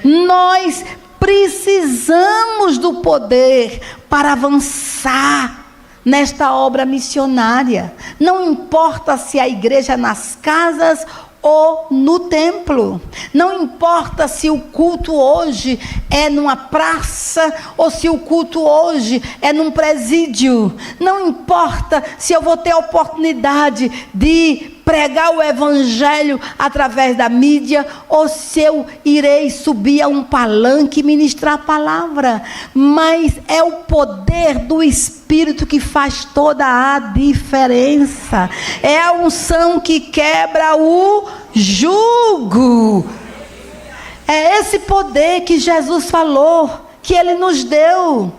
[SPEAKER 1] Nós precisamos do poder para avançar nesta obra missionária. Não importa se a igreja é nas casas ou no templo. Não importa se o culto hoje é numa praça ou se o culto hoje é num presídio. Não importa se eu vou ter a oportunidade de pregar o evangelho através da mídia ou se eu irei subir a um palanque e ministrar a palavra. Mas é o poder do Espírito que faz toda a diferença. É a unção que quebra o jugo. É esse poder que Jesus falou, que Ele nos deu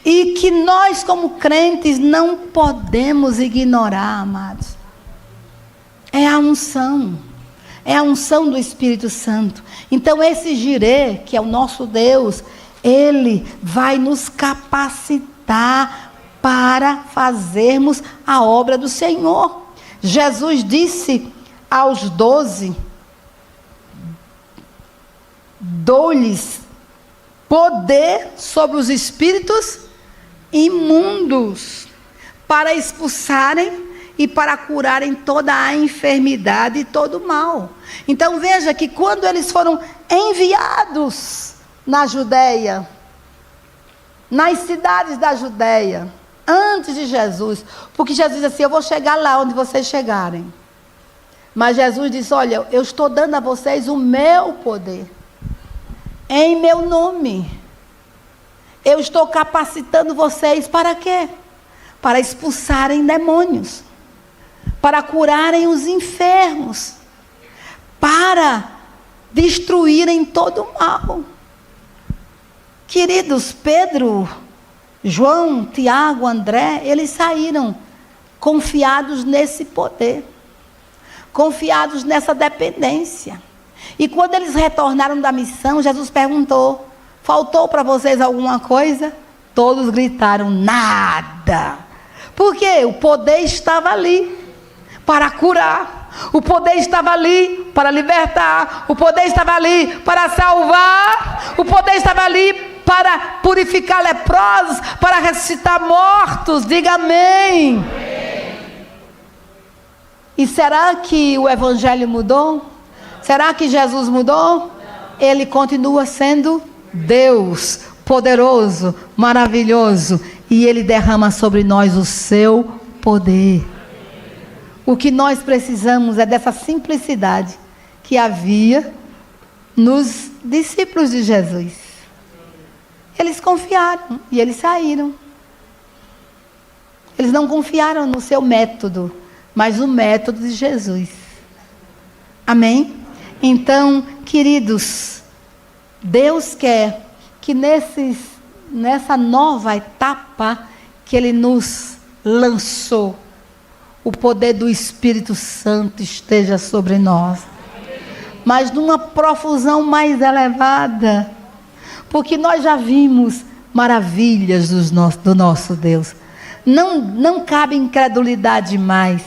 [SPEAKER 1] e que nós como crentes não podemos ignorar, amados. É a unção do Espírito Santo. Então esse Jirê, que é o nosso Deus, Ele vai nos capacitar para fazermos a obra do Senhor. Jesus disse aos 12, dou-lhes poder sobre os espíritos imundos, para expulsarem e para curarem toda a enfermidade e todo o mal. Então veja que quando eles foram enviados na Judéia, nas cidades da Judéia, antes de Jesus, porque Jesus disse assim, eu vou chegar lá onde vocês chegarem. Mas Jesus disse, olha, eu estou dando a vocês o meu poder, em meu nome. Eu estou capacitando vocês para quê? Para expulsarem demônios, para curarem os enfermos, para destruírem todo o mal. Queridos, Pedro, João, Tiago, André, eles saíram confiados nesse poder, confiados nessa dependência. E quando eles retornaram da missão, Jesus perguntou, faltou para vocês alguma coisa? Todos gritaram, nada. Porque o poder estava ali para curar, o poder estava ali para libertar, o poder estava ali para salvar, o poder estava ali para purificar leprosos, para ressuscitar mortos. Diga amém. E será que o evangelho mudou? Será que Jesus mudou? Ele continua sendo Deus, poderoso, maravilhoso, e Ele derrama sobre nós o seu poder. O que nós precisamos é dessa simplicidade que havia nos discípulos de Jesus. Eles confiaram e eles saíram. Eles não confiaram no seu método, mas no método de Jesus. Amém? Então, queridos, Deus quer que nessa nova etapa que Ele nos lançou, o poder do Espírito Santo esteja sobre nós. Mas numa profusão mais elevada, porque nós já vimos maravilhas do nosso Deus. Não cabe incredulidade mais.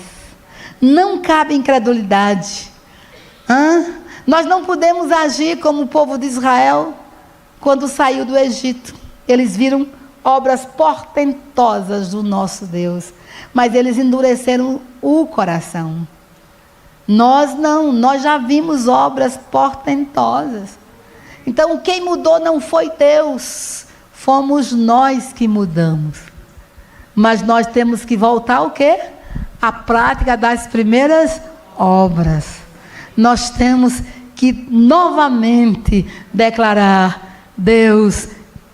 [SPEAKER 1] Não cabe incredulidade. Nós não podemos agir como o povo de Israel quando saiu do Egito. Eles viram obras portentosas do nosso Deus, mas eles endureceram o coração. Nós não, nós já vimos obras portentosas. Então quem mudou não foi Deus, fomos nós que mudamos. Mas nós temos que voltar ao quê? À prática das primeiras obras. Nós temos que novamente declarar: Deus,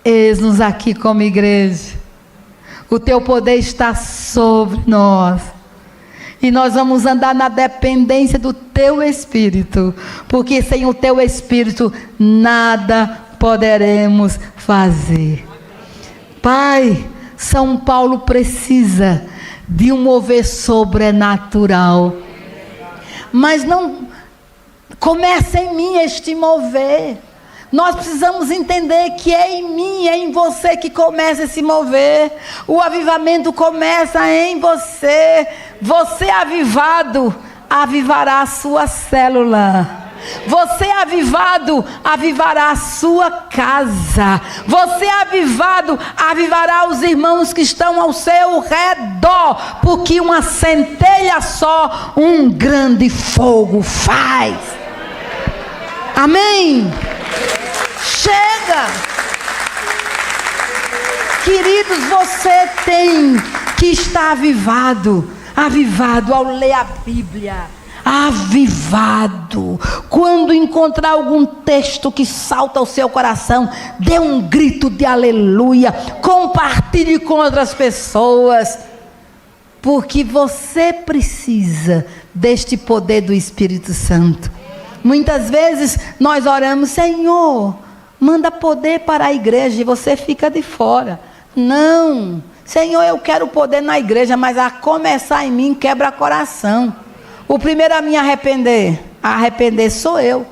[SPEAKER 1] eis-nos aqui como igreja. O teu poder está sobre nós. E nós vamos andar na dependência do teu Espírito, porque sem o teu Espírito nada poderemos fazer. Pai, São Paulo precisa de um mover sobrenatural. Mas não começa em mim este mover. Nós precisamos entender que é em mim, é em você que começa a se mover. O avivamento começa em você. Você avivado, avivará a sua célula. Você avivado, avivará a sua casa. Você avivado, avivará os irmãos que estão ao seu redor. Porque uma centelha só, um grande fogo faz. Amém? Chega! Queridos, você tem que estar avivado ao ler a Bíblia. Avivado. Quando encontrar algum texto que salta ao seu coração, dê um grito de aleluia. Compartilhe com outras pessoas. Porque você precisa deste poder do Espírito Santo. Muitas vezes nós oramos: Senhor, manda poder para a igreja, e você fica de fora. Não, Senhor, eu quero poder na igreja, mas a começar em mim quebra coração. O primeiro a me arrepender sou eu.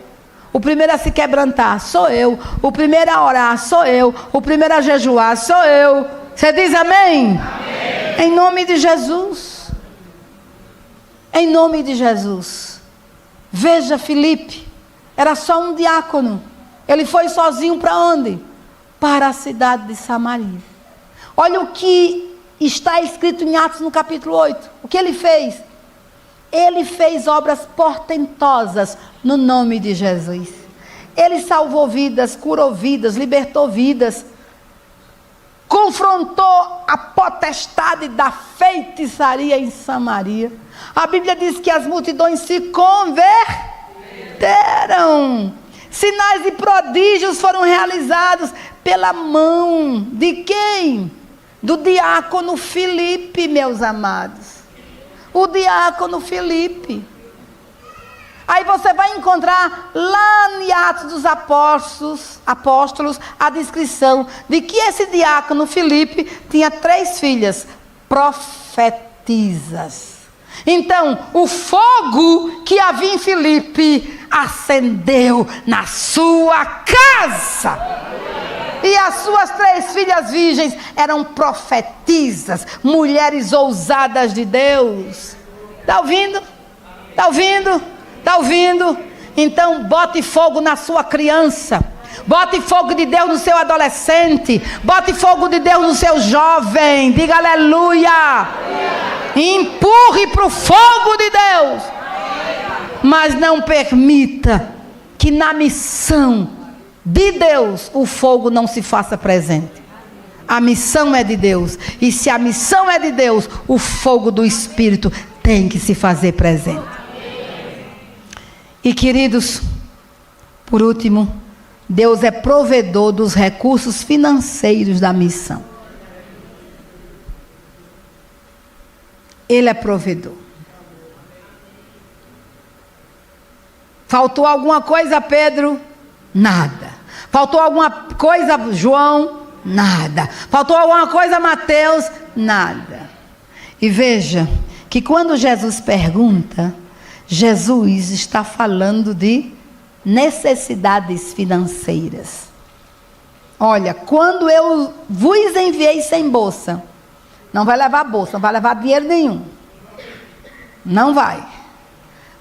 [SPEAKER 1] O primeiro a se quebrantar sou eu. O primeiro a orar sou eu. O primeiro a jejuar sou eu. Você diz amém? Amém. Em nome de Jesus. Em nome de Jesus. Veja, Filipe era só um diácono. Ele foi sozinho para onde? Para a cidade de Samaria. Olha o que está escrito em Atos no capítulo 8. O que ele fez? Ele fez obras portentosas no nome de Jesus. Ele salvou vidas, curou vidas, libertou vidas. Confrontou a potestade da feitiçaria em Samaria. A Bíblia diz que as multidões se converteram. Sinais e prodígios foram realizados pela mão de quem? Do diácono Filipe, meus amados. O diácono Filipe. Aí você vai encontrar lá em Atos dos Apóstolos a descrição de que esse diácono Filipe tinha 3 filhas profetisas. Então, o fogo que havia em Filipe acendeu na sua casa. E as suas 3 filhas virgens eram profetisas, mulheres ousadas de Deus. Está ouvindo? Está ouvindo? Está ouvindo? Então bote fogo na sua criança. Bote fogo de Deus no seu adolescente. Bote fogo de Deus no seu jovem. Diga aleluia. Empurre para o fogo de Deus. Mas não permita que na missão de Deus o fogo não se faça presente. A missão é de Deus. E se a missão é de Deus, o fogo do Espírito tem que se fazer presente. E queridos, por último, Deus é provedor dos recursos financeiros da missão. Ele é provedor. Faltou alguma coisa, Pedro? Nada. Faltou alguma coisa, João? Nada. Faltou alguma coisa, Mateus? Nada. E veja que quando Jesus pergunta, Jesus está falando de necessidades financeiras. Olha, quando eu vos enviei sem bolsa, não vai levar bolsa, não vai levar dinheiro nenhum. Não vai.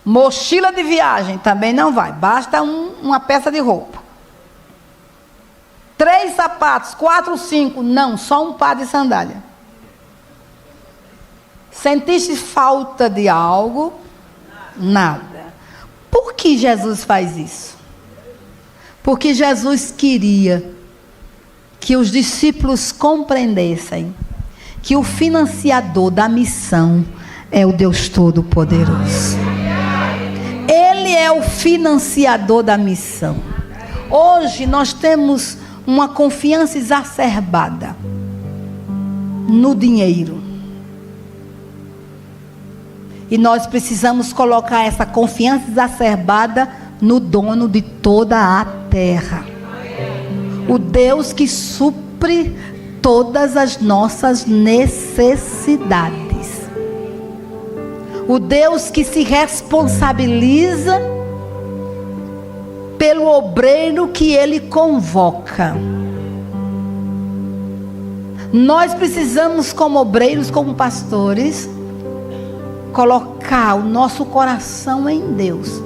[SPEAKER 1] Mochila de viagem também não vai. Basta uma peça de roupa. 3 sapatos, 4, 5, não, só um par de sandália. Sentiste falta de algo? Nada. Por que Jesus faz isso? Porque Jesus queria que os discípulos compreendessem que o financiador da missão é o Deus Todo-Poderoso. Ele é o financiador da missão. Hoje nós temos uma confiança exacerbada no dinheiro. E nós precisamos colocar essa confiança exacerbada no dono de toda a terra. O Deus que supre todas as nossas necessidades. O Deus que se responsabiliza pelo obreiro que Ele convoca. Nós precisamos, como obreiros, como pastores, colocar o nosso coração em Deus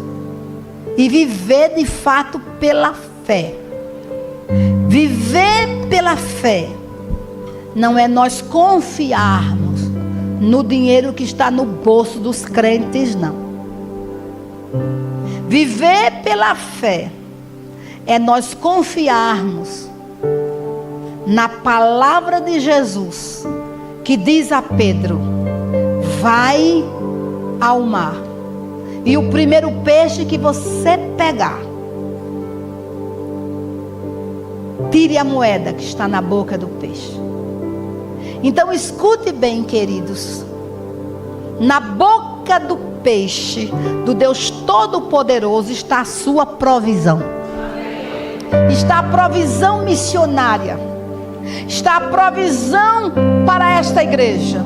[SPEAKER 1] e viver de fato pela fé. Viver pela fé não é nós confiarmos no dinheiro que está no bolso dos crentes, não. Viver pela fé é nós confiarmos na palavra de Jesus, que diz a Pedro: vai ao mar, e o primeiro peixe que você pegar, tire a moeda que está na boca do peixe. Então escute bem, queridos. Na boca do peixe, do Deus Todo-Poderoso, está a sua provisão. Está a provisão missionária. Está a provisão para esta igreja.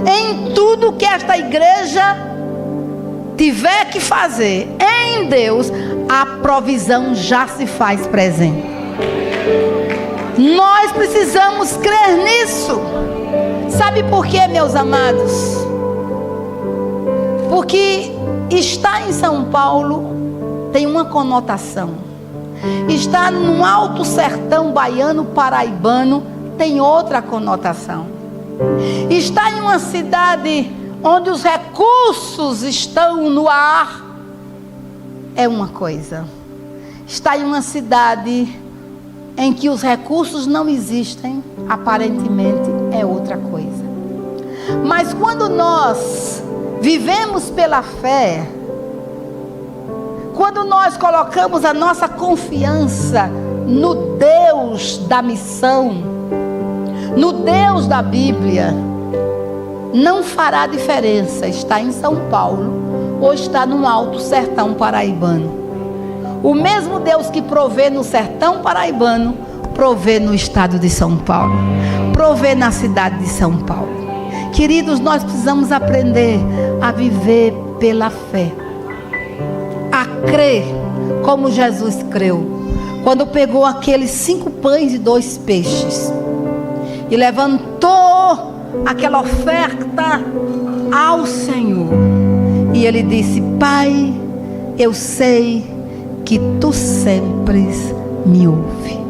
[SPEAKER 1] Em tudo que esta igreja tiver que fazer, em Deus, a provisão já se faz presente. Nós precisamos crer nisso. Sabe por quê, meus amados? Porque estar em São Paulo tem uma conotação. Estar no alto sertão baiano paraibano tem outra conotação. Estar em uma cidade onde os recursos estão no ar é uma coisa. Estar em uma cidade em que os recursos não existem, aparentemente é outra coisa. Mas quando nós vivemos pela fé, quando nós colocamos a nossa confiança no Deus da missão, no Deus da Bíblia, não fará diferença estar em São Paulo ou estar no alto sertão paraibano. O mesmo Deus que provê no sertão paraibano, provê no estado de São Paulo, provê na cidade de São Paulo. Queridos, nós precisamos aprender a viver pela fé, a crer como Jesus creu, quando pegou aqueles 5 pães e 2 peixes e levantou aquela oferta ao Senhor, e ele disse: Pai, eu sei que tu sempre me ouve.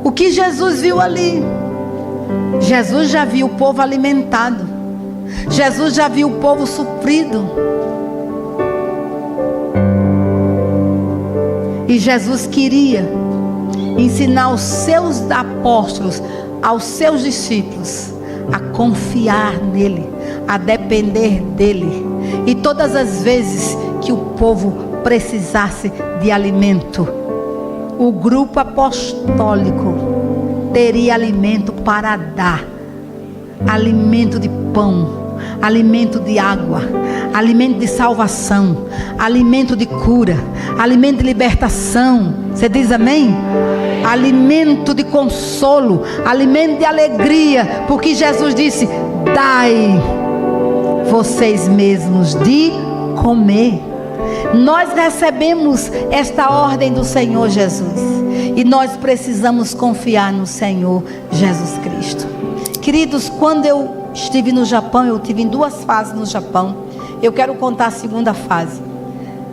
[SPEAKER 1] O que Jesus viu ali? Jesus já viu o povo alimentado. Jesus já viu o povo suprido. E Jesus queria ensinar os seus apóstolos, aos seus discípulos, a confiar nele, a depender dele. E todas as vezes que o povo precisasse de alimento, o grupo apostólico teria alimento para dar alimento de pão, alimento de água, alimento de salvação, alimento de cura, alimento de libertação. Você diz amém? Alimento de consolo, alimento de alegria, porque Jesus disse: dai vocês mesmos de comer. Nós recebemos esta ordem do Senhor Jesus e nós precisamos confiar no Senhor Jesus Cristo. Queridos, quando eu estive no Japão, eu tive em 2 fases no Japão. Eu quero contar a segunda fase.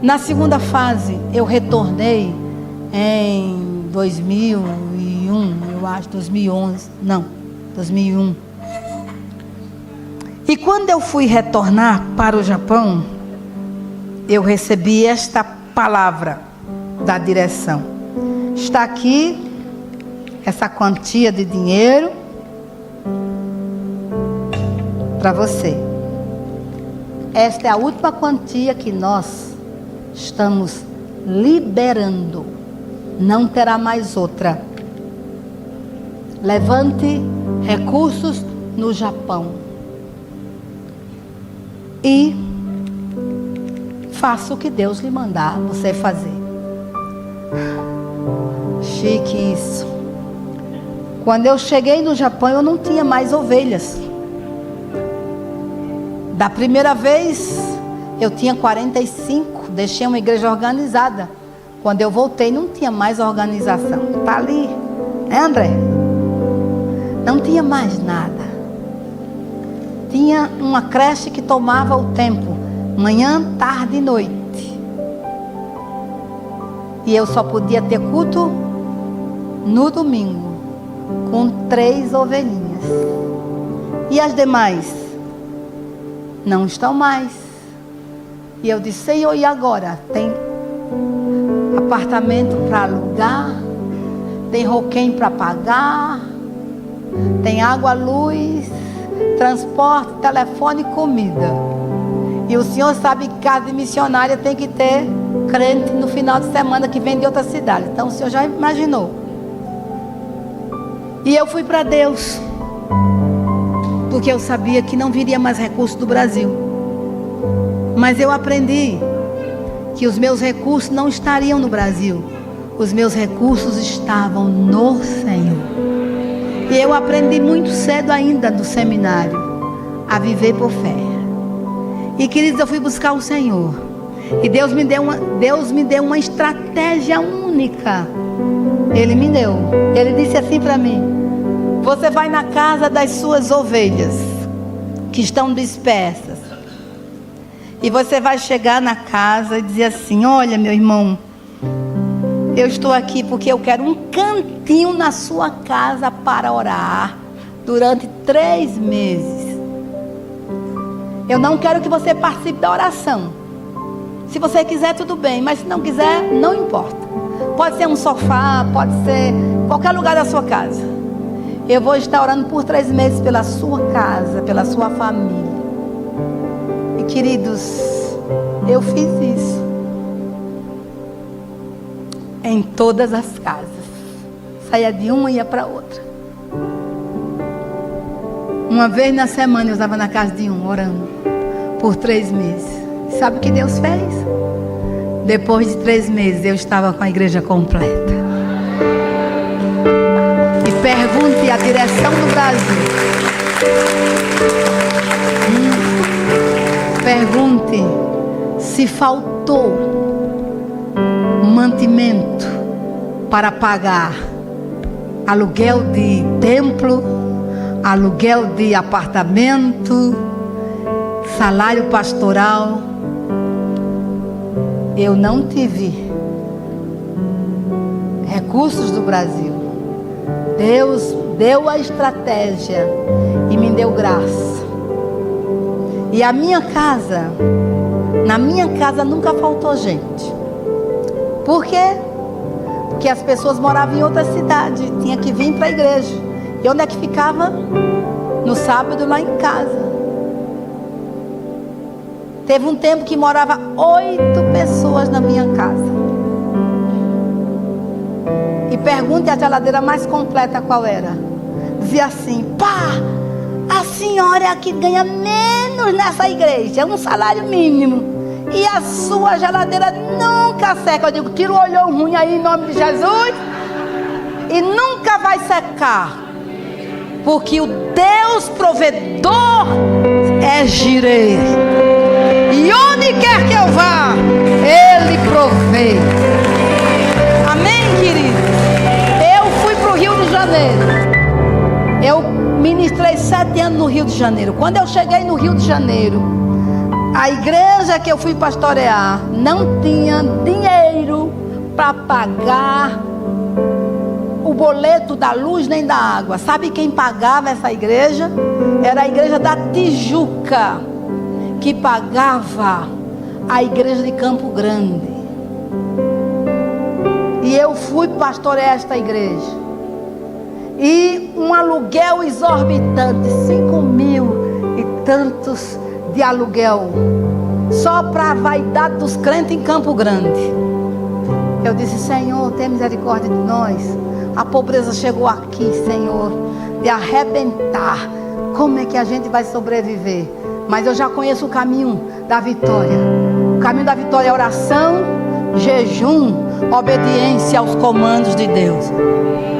[SPEAKER 1] Na segunda fase, eu retornei em 2001, eu acho, 2011, não, 2001. E quando eu fui retornar para o Japão, eu recebi esta palavra da direção. Está aqui essa quantia de dinheiro para você. Esta é a última quantia que nós estamos liberando. Não terá mais outra. Levante recursos no Japão e faça o que Deus lhe mandar você fazer. Chique isso. Quando eu cheguei no Japão, eu não tinha mais ovelhas. Da primeira vez, eu tinha 45, deixei uma igreja organizada. Quando eu voltei, não tinha mais organização. Está ali, né, André? Não tinha mais nada. Tinha uma creche que tomava o tempo, manhã, tarde e noite. E eu só podia ter culto no domingo, com 3 ovelhinhas. E as demais não estão mais. E eu disse: Senhor, e agora? Tem apartamento para alugar, tem roquém para pagar, tem água, luz, transporte, telefone e comida. E o senhor sabe que casa de missionária tem que ter crente no final de semana que vem de outra cidade. Então o senhor já imaginou. E eu fui para Deus, porque eu sabia que não viria mais recursos do Brasil. Mas eu aprendi que os meus recursos não estariam no Brasil. Os meus recursos estavam no Senhor. E eu aprendi muito cedo ainda no seminário a viver por fé. E queridos, eu fui buscar o Senhor. E Deus me deu uma estratégia única. Ele me deu. Ele disse assim para mim: você vai na casa das suas ovelhas que estão dispersas. E você vai chegar na casa e dizer assim: olha, meu irmão, eu estou aqui porque eu quero um cantinho na sua casa para orar durante 3 meses. Eu não quero que você participe da oração. Se você quiser, tudo bem, mas se não quiser, não importa. Pode ser um sofá, pode ser qualquer lugar da sua casa. Eu vou estar orando por 3 meses pela sua casa, pela sua família. E queridos, eu fiz isso em todas as casas. Saía de uma e ia para outra. Uma vez na semana eu estava na casa de um, orando por 3 meses. Sabe o que Deus fez? Depois de 3 meses eu estava com a igreja completa. E pergunte a direção do Brasil. Pergunte se faltou mantimento para pagar aluguel de templo, aluguel de apartamento, salário pastoral. Eu não tive recursos do Brasil. Deus deu a estratégia e me deu graça. E a minha casa, na minha casa nunca faltou gente. Por quê? Porque as pessoas moravam em outra cidade, tinha que vir para a igreja. E onde é que ficava? No sábado, lá em casa. Teve um tempo que morava 8 pessoas na minha casa. E pergunte a geladeira mais completa qual era. Dizia assim: pá, A senhora é a que ganha menos nessa igreja, um salário mínimo, e a sua geladeira nunca seca. Eu digo, tira o olhão ruim aí em nome de Jesus, e nunca vai secar, porque o Deus provedor é Jireh, e onde quer que eu vá, Ele provê. Amém, querido? Eu fui para o Rio de Janeiro. Eu ministrei 7 anos no Rio de Janeiro. Quando eu cheguei no Rio de Janeiro, a igreja que eu fui pastorear não tinha dinheiro para pagar o boleto da luz nem da água. Sabe quem pagava essa igreja? Era a igreja da Tijuca, que pagava a igreja de Campo Grande. E eu fui pastorear esta igreja. E um aluguel exorbitante, 5.000 e tantos de aluguel, só para a vaidade dos crentes em Campo Grande. Eu disse, Senhor, tenha misericórdia de nós. A pobreza chegou aqui, Senhor, de arrebentar. Como é que a gente vai sobreviver? Mas eu já conheço o caminho da vitória. O caminho da vitória é oração, jejum, obediência aos comandos de Deus.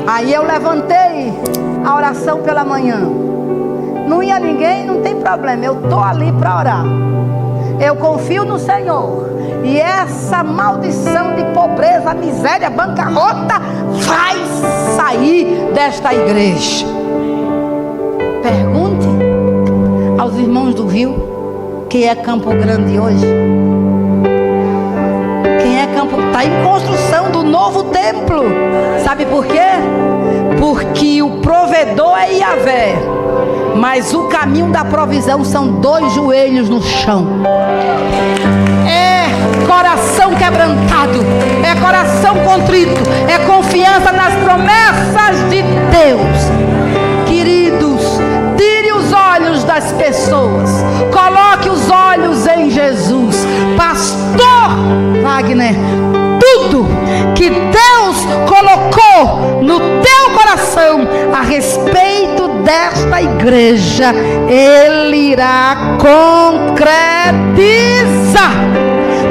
[SPEAKER 1] Aí eu levantei a oração pela manhã. Não ia ninguém, não tem problema, eu estou ali para orar. Eu confio no Senhor. E essa maldição de pobreza, miséria, bancarrota vai sair desta igreja. Pergunte aos irmãos do Rio, quem é Campo Grande hoje? Quem é Campo? Está em construção do novo templo. Sabe por quê? Porque o provedor é Yahvé, mas o caminho da provisão são 2 joelhos no chão. É coração quebrantado, é coração contrito, é confiança nas promessas de Deus. Queridos, tire os olhos das pessoas, coloque os olhos em Jesus. Pastor Wagner, tudo que Deus colocou no teu coração a respeito desta igreja, Ele irá concretizar,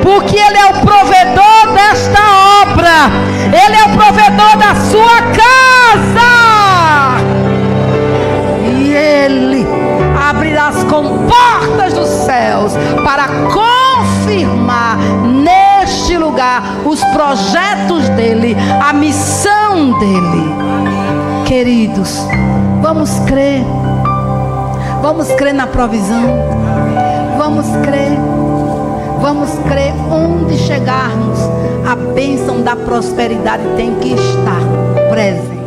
[SPEAKER 1] porque Ele é o provedor desta obra, Ele é o provedor da sua casa, e Ele abrirá as comportas dos céus para confirmar neste lugar os projetos dele, a missão dele. Queridos, vamos crer na provisão, vamos crer onde chegarmos, a bênção da prosperidade tem que estar presente,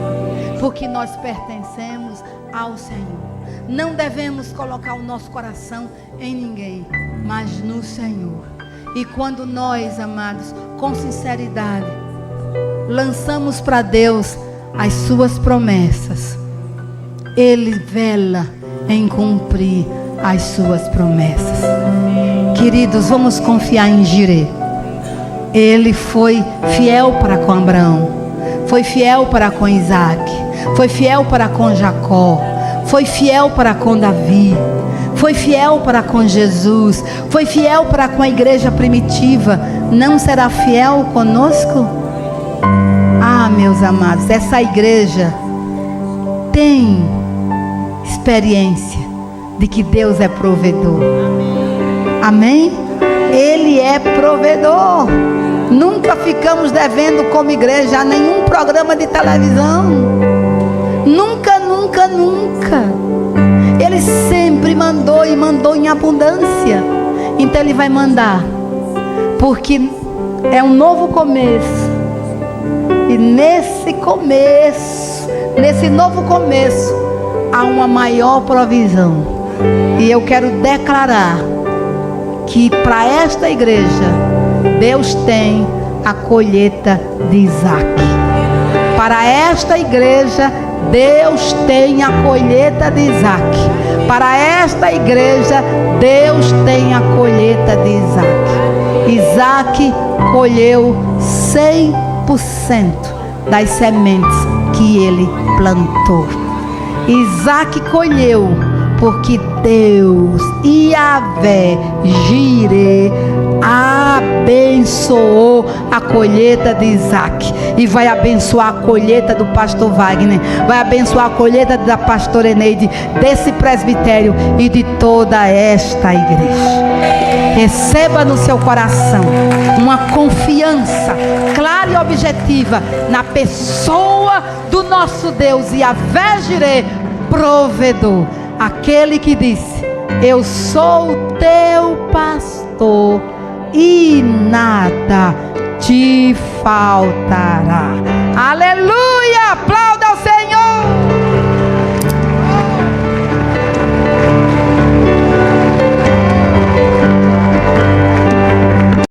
[SPEAKER 1] porque nós pertencemos ao Senhor. Não devemos colocar o nosso coração em ninguém, mas no Senhor. E quando nós, amados, com sinceridade, lançamos para Deus as suas promessas, Ele vela em cumprir as suas promessas. Queridos, vamos confiar em Jireh. Ele foi fiel para com Abraão, foi fiel para com Isaac, foi fiel para com Jacó, foi fiel para com Davi, foi fiel para com Jesus, foi fiel para com a igreja primitiva. Não será fiel conosco? Ah, meus amados, essa igreja tem experiência de que Deus é provedor. Amém? Ele é provedor. Nunca ficamos devendo como igreja a nenhum programa de televisão. Nunca, nunca, nunca. Ele sempre mandou e mandou em abundância. Então Ele vai mandar, porque é um novo começo. E nesse começo, nesse novo começo, há uma maior provisão. E eu quero declarar que para esta igreja, Deus tem a colheita de Isaac. Para esta igreja, Deus tem a colheita de Isaac. Para esta igreja, Deus tem a colheita de Isaac. Isaac colheu 100% das sementes que ele plantou. Isaac colheu porque Deus, Yahvé, Jireh, abençoou a colheita de Isaac e vai abençoar a colheita do pastor Wagner, vai abençoar a colheita da pastora Eneide, desse presbitério e de toda esta igreja. Receba no seu coração uma confiança clara e objetiva na pessoa do nosso Deus, Yahvé Jireh, provedor, aquele que disse: eu sou o teu pastor e nada te faltará. Aleluia! Aplausos.